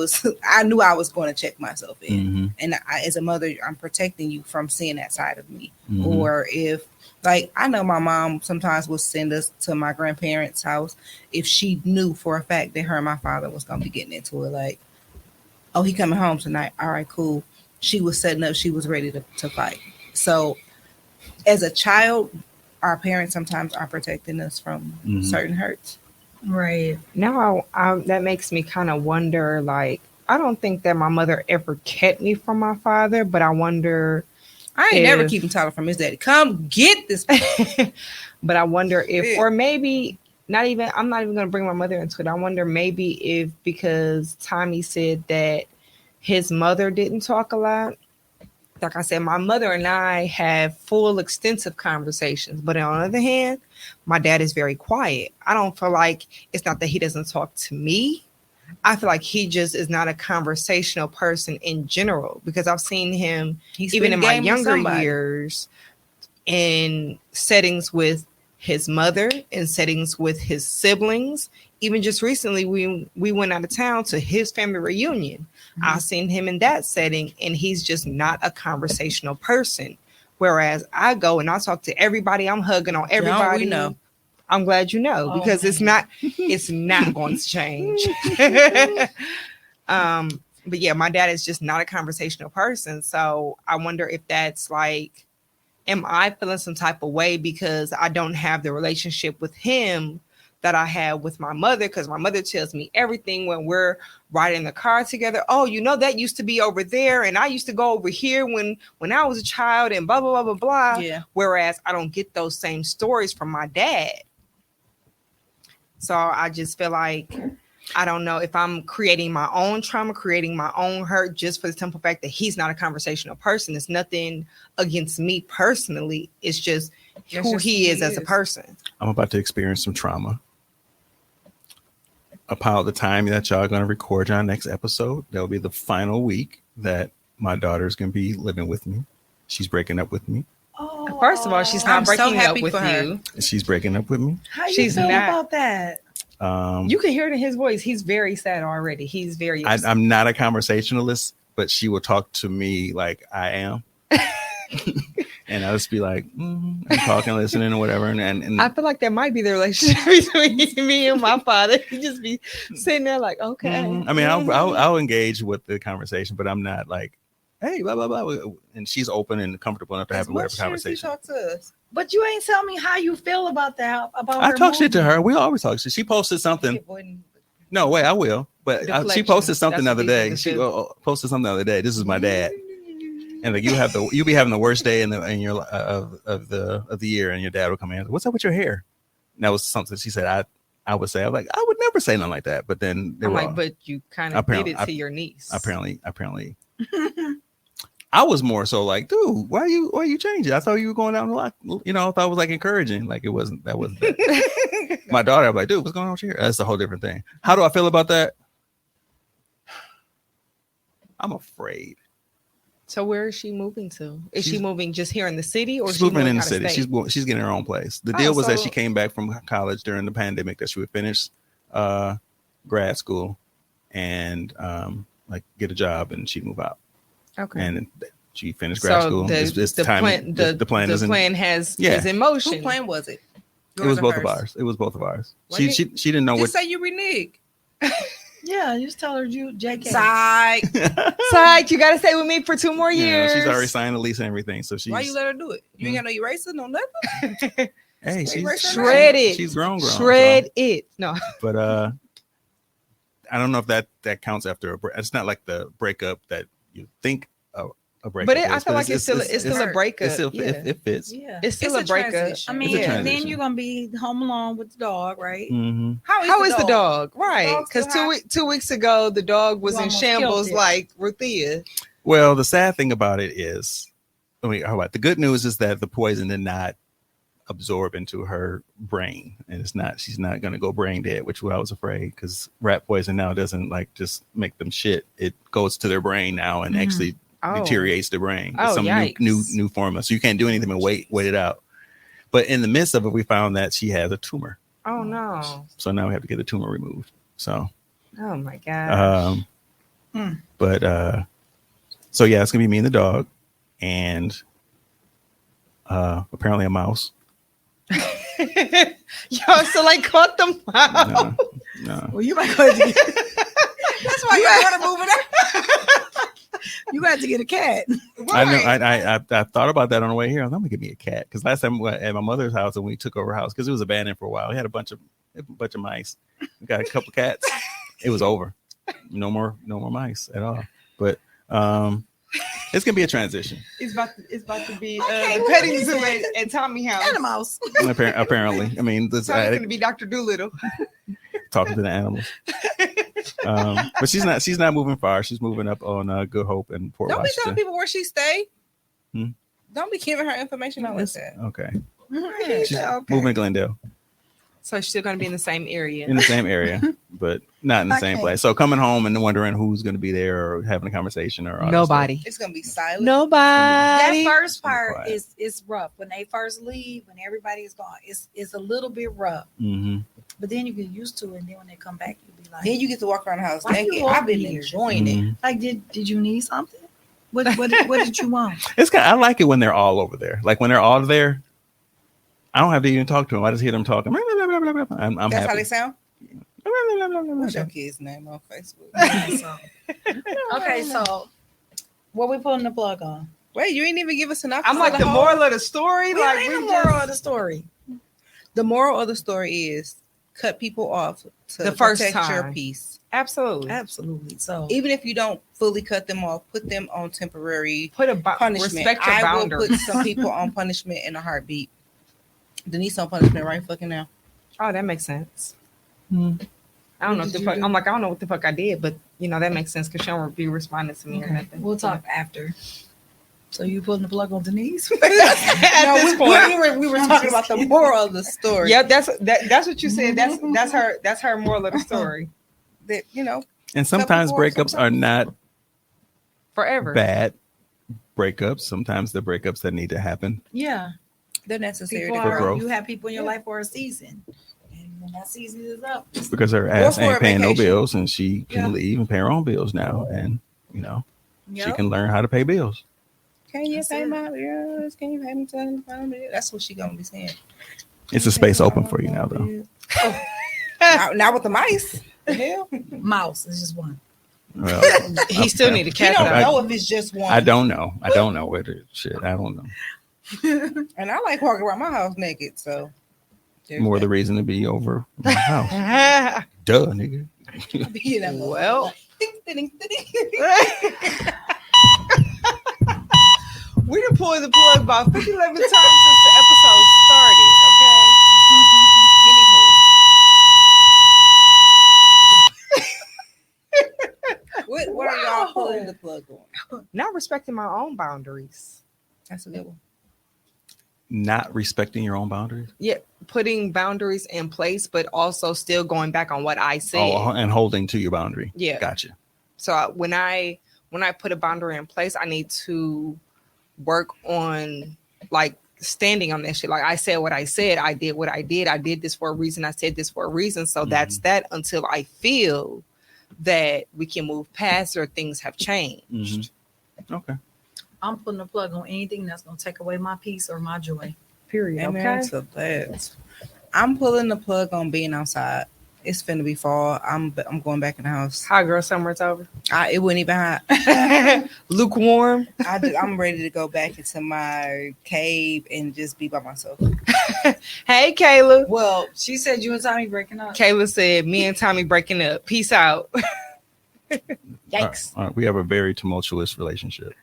knew I was going to check myself in. And as a mother, I'm protecting you from seeing that side of me. Or if, like, I know my mom sometimes will send us to my grandparents' house if she knew for a fact that her and my father was going to be getting into it. Like, oh, he coming home tonight. All right, cool. She was setting up. She was ready to fight. So as a child, our parents sometimes are protecting us from certain hurts. Right. Now that makes me kind of wonder, like, I don't think that my mother ever kept me from my father, but I wonder. I ain't never keeping Tyler from his daddy. Come get this. But I wonder if, or maybe I'm not even going to bring my mother into it. I wonder maybe if, because Tommy said that his mother didn't talk a lot. Like I said, my mother and I have full, extensive conversations. But on the other hand, my dad is very quiet. I don't feel like, it's not that he doesn't talk to me. I feel like he just is not a conversational person in general, because I've seen him even in my younger years in settings with his mother, in settings with his siblings. Even just recently, we went out of town to his family reunion. I've seen him in that setting, and he's just not a conversational person. Whereas I go and I talk to everybody. I'm hugging on everybody. Know. I'm glad you know, because it's not going to change. But yeah, my dad is just not a conversational person. So I wonder if that's like, am I feeling some type of way because I don't have the relationship with him that I have with my mother? Because my mother tells me everything when we're riding the car together. Oh, that used to be over there, and I used to go over here when I was a child, and blah, blah, blah, blah, blah. Yeah. Whereas I don't get those same stories from my dad. So I just feel like, I don't know if I'm creating my own trauma, creating my own hurt, just for the simple fact that he's not a conversational person. It's nothing against me personally. It's just who he is as a person. I'm about to experience some trauma. About the time that y'all are going to record your next episode, that'll be the final week that my daughter's going to be living with me. She's breaking up with me. Oh, first of all, she's not breaking up with her. you. She's breaking up with me. How you feel about that? You can hear it in his voice. He's very sad already. He's very upset. I'm not a conversationalist, but she will talk to me like I am. And I'll just be like, I'm talking, listening, or whatever. And I feel like that might be the relationship between me and my father. He just be sitting there like, okay. I mean, I'll engage with the conversation, but I'm not like, hey, blah, blah, blah. And she's open and comfortable enough to have whatever conversation. Talk to us. But you ain't tell me how you feel about that. I talk shit to her. We always talk shit. She posted something. No, wait, I will. But she posted something the other day. She posted something the other day. This is my dad. And like you be having the worst day in your of the year, and your dad will come in. What's up with your hair? And that was something she said. I would say, I was like, I would never say nothing like that. But then they were like, but you kind of did it to your niece. Apparently. I was more so like, dude, why you changing? I thought you were going down a lot. I thought it was like encouraging. Like it wasn't. That wasn't that. My daughter, I'm like, dude, what's going on with you? That's a whole different thing. How do I feel about that? I'm afraid. So where is she moving to? Is she moving just here in the city, or she's moving in the city? She's getting her own place. The deal was that she came back from college during the pandemic, that she would finish grad school and like get a job, and she'd move out. Okay. And she finished grad school. The plan is in motion. Whose plan was it? It was both of ours. It was both of ours. She didn't know what. Just say you renege. Yeah, just tell her you JK. Psych. You gotta stay with me for 2 more years. She's already signed the lease and everything. So why you let her do it? You ain't got no eraser, no nothing. Hey, she's shred it. She's grown. Shred it. No. But I don't know if that counts after a break. It's not like the breakup that you think a breakup. But I feel like it's still a breakup. It fits. Yeah. It's still a breakup. Transition. I mean, then you're gonna be home alone with the dog, right? Mm-hmm. How is the dog? Right. Because 2 weeks ago the dog was in shambles like Ruthia. Well, the sad thing about it is, the good news is that the poison did not absorb into her brain, and she's not going to go brain dead, which I was afraid, because rat poison now doesn't like just make them shit. It goes to their brain now and actually deteriorates the brain. Oh, It's some yikes. new formula. So you can't do anything but wait it out. But in the midst of it, we found that she has a tumor. Oh no. So now we have to get the tumor removed. So Oh my god. But so yeah, it's gonna be me and the dog, and apparently a mouse. Yo, so like caught the mouse. No. Well, you might go to get, That's why you want to move it up. you got to get a cat. I know. I thought about that on the way here. I'm gonna give me a cat because last time at my mother's house and we took over her house because it was abandoned for a while. We had a bunch of mice. We got a couple cats. It was over. No more mice at all. But it's gonna be a transition. It's about to be the petting zoo at Tommy House. And a mouse. Apparently, I mean, this Tommy's gonna be Dr. Doolittle. talking to the animals. But she's not moving far. She's moving up on Good Hope and Port Don't be Washington. telling people where she stay. Hmm? Don't be giving her information out like that. Okay. She's Okay. moving to Glendale. So she's still gonna be in the same area. In the same area, but not in the same place. So coming home and wondering who's going to be there or having a conversation or all that Nobody. It's gonna be silent. Nobody. That first part Quiet. is rough. When they first leave, when everybody is gone, it's a little bit rough. stuff. Mm-hmm. But then you get used to it, and then when they come back, you'll be like, Then you get to walk around the house Why you naked. walking I've been here? enjoying it. like, did you need something? What did you want? It's kind. I like it when they're all over there. Like when they're all there, I don't have to even talk to them. I just hear them talking. I'm That's happy. how they sound. What's your Okay. kid's name on Facebook? Okay, so what we pulling the plug on? Wait, you ain't even give us enough. I'm like the moral of the story. We Like ain't we the just moral of the story. The moral of the story is cut people off to The first protect your time. peace. absolutely Absolutely. So Even if you don't fully cut them off, put them on temporary put a punishment. respect your I will boundaries. put some people on punishment in a heartbeat. Denise on punishment right fucking now. Oh, that makes sense. Hmm. I don't know What what the did fuck. you do? I'm like, I don't know what the fuck I did, but you know that makes sense because she don't be responding to me or okay, nothing. we'll talk after. So you pulling the plug on Denise? At this point. we were talking about the moral of the story. Yeah, that's what you said. That's her moral of the story. That And sometimes Couple more, breakups are not Forever. bad breakups. Sometimes they're breakups that need to happen. Yeah. they're necessary. People to For are, grow. growth. you have people in your life for a season. And when that season is up, Because her ass for ain't a paying no vacation. bills and she can Yeah. leave and pay her own bills now. And, she yep. can learn how to pay bills. Can you That's pay it. my bills? Can you pay me $10? That's what she gonna be saying. It's a space open for you now, though. Now with the mice. The hell? Mouse is just one. Well, He still need a You cat. don't I- know if it's just one. I don't know. I don't know whether shit. I don't know. And I like walking around my house naked, so there's More the that. reason to be over my house. Duh, nigga. You know, Well. ding, ding, ding. We done pulled the plug about 11 times since the episode started. Okay. What are y'all pulling the plug on? Not respecting my own boundaries. That's a good one. Not respecting your own boundaries. Yeah, putting boundaries in place, but also still going back on what I said. Oh, and holding to your boundary. Yeah. Gotcha. So when I put a boundary in place, I need to work on like standing on that shit. Like I said what I said, I did what I did. I did this for a reason. I said this for a reason. So that's that until I feel that we can move past or things have changed. Okay. I'm putting a plug on anything that's gonna take away my peace or my joy. Period. Amen Okay. to that. I'm pulling the plug on being outside. It's finna be fall. I'm going back in the house. Hot girl summer's over. It wasn't even hot. Lukewarm. I'm ready to go back into my cave and just be by myself. Hey, Kayla. Well, she said you and Tommy breaking up. Kayla said, me and Tommy breaking up. Peace out. Yikes. All right. We have a very tumultuous relationship.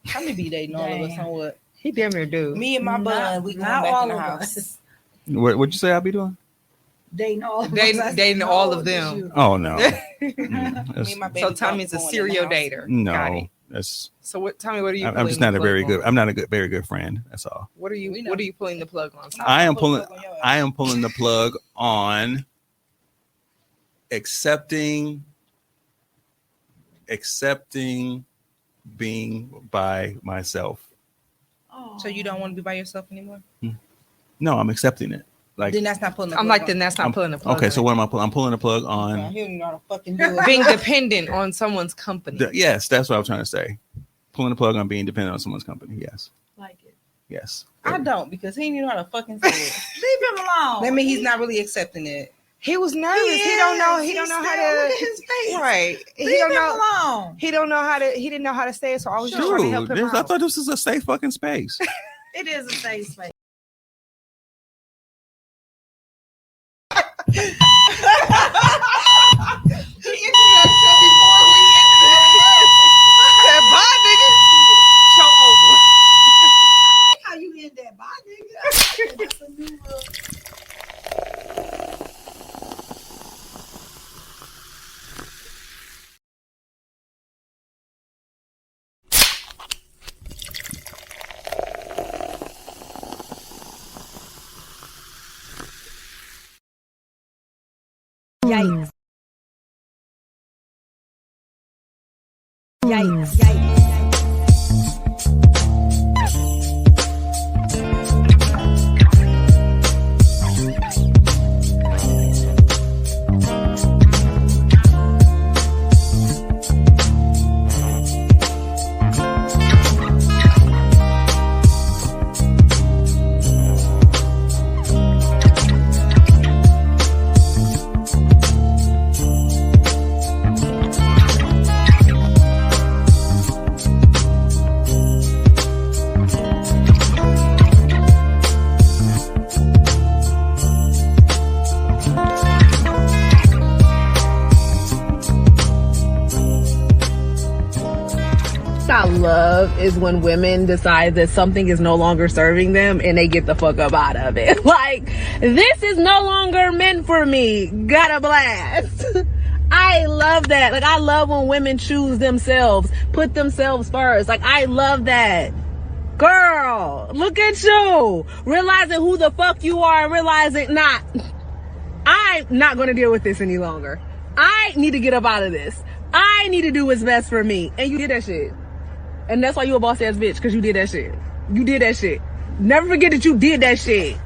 Tommy be dating all of us on what? He damn near do. Me and my bun, we going back in the house. What'd you say I'll be doing? Dating all of Dating- us. dating No, all of just them. you. Oh no. Me and my baby So Tommy's a going in the serial house. dater. Got No. it. That's So what? Tommy, what are you? I'm just pulling not the a very plug good. on? I'm not a very good friend. That's all. What are you? We know. What are you pulling the plug on? I am Pull the pulling. plug on your ass. I am pulling the plug on accepting being by myself. So you don't want to be by yourself anymore? No, I'm accepting it. Like, then that's not pulling the plug. I'm like, then that's not pulling the plug. Okay, so what am I pulling? I'm pulling the plug on. He don't know how to fucking do it. Being dependent on someoe's company. Yes, that's what I was trying to say. Pulling the plug on being dependent on someone's company. Yes. Like it. Yes. I don't, because he didn't know how to fucking say it. Leave him alone. That means he's not really accepting it. He was nervous. He don't know. He don't know how to. His face. Right. Leave He don't him know. alone. He don't know how to. He didn't know how to say it. So I was just trying to help him I out. thought this was a safe fucking space. It is a safe space. He ended that show before we ended it. Said, bye, nigga. Show over. How you end that, bye, nigga? That's a new Yikes. Yikes. Yikes. I love is when women decide that something is no longer serving them and they get the fuck up out of it. Like, this is no longer meant for me. Got a blast. I love that. Like, I love when women choose themselves, put themselves first. Like, I love that. Girl, look at you. Realizing who the fuck you are and realizing, nah, I'm not going to deal with this any longer. I need to get up out of this. I need to do what's best for me. And you did that shit. And that's why you a boss ass bitch, because you did that shit. You did that shit. Never forget that you did that shit.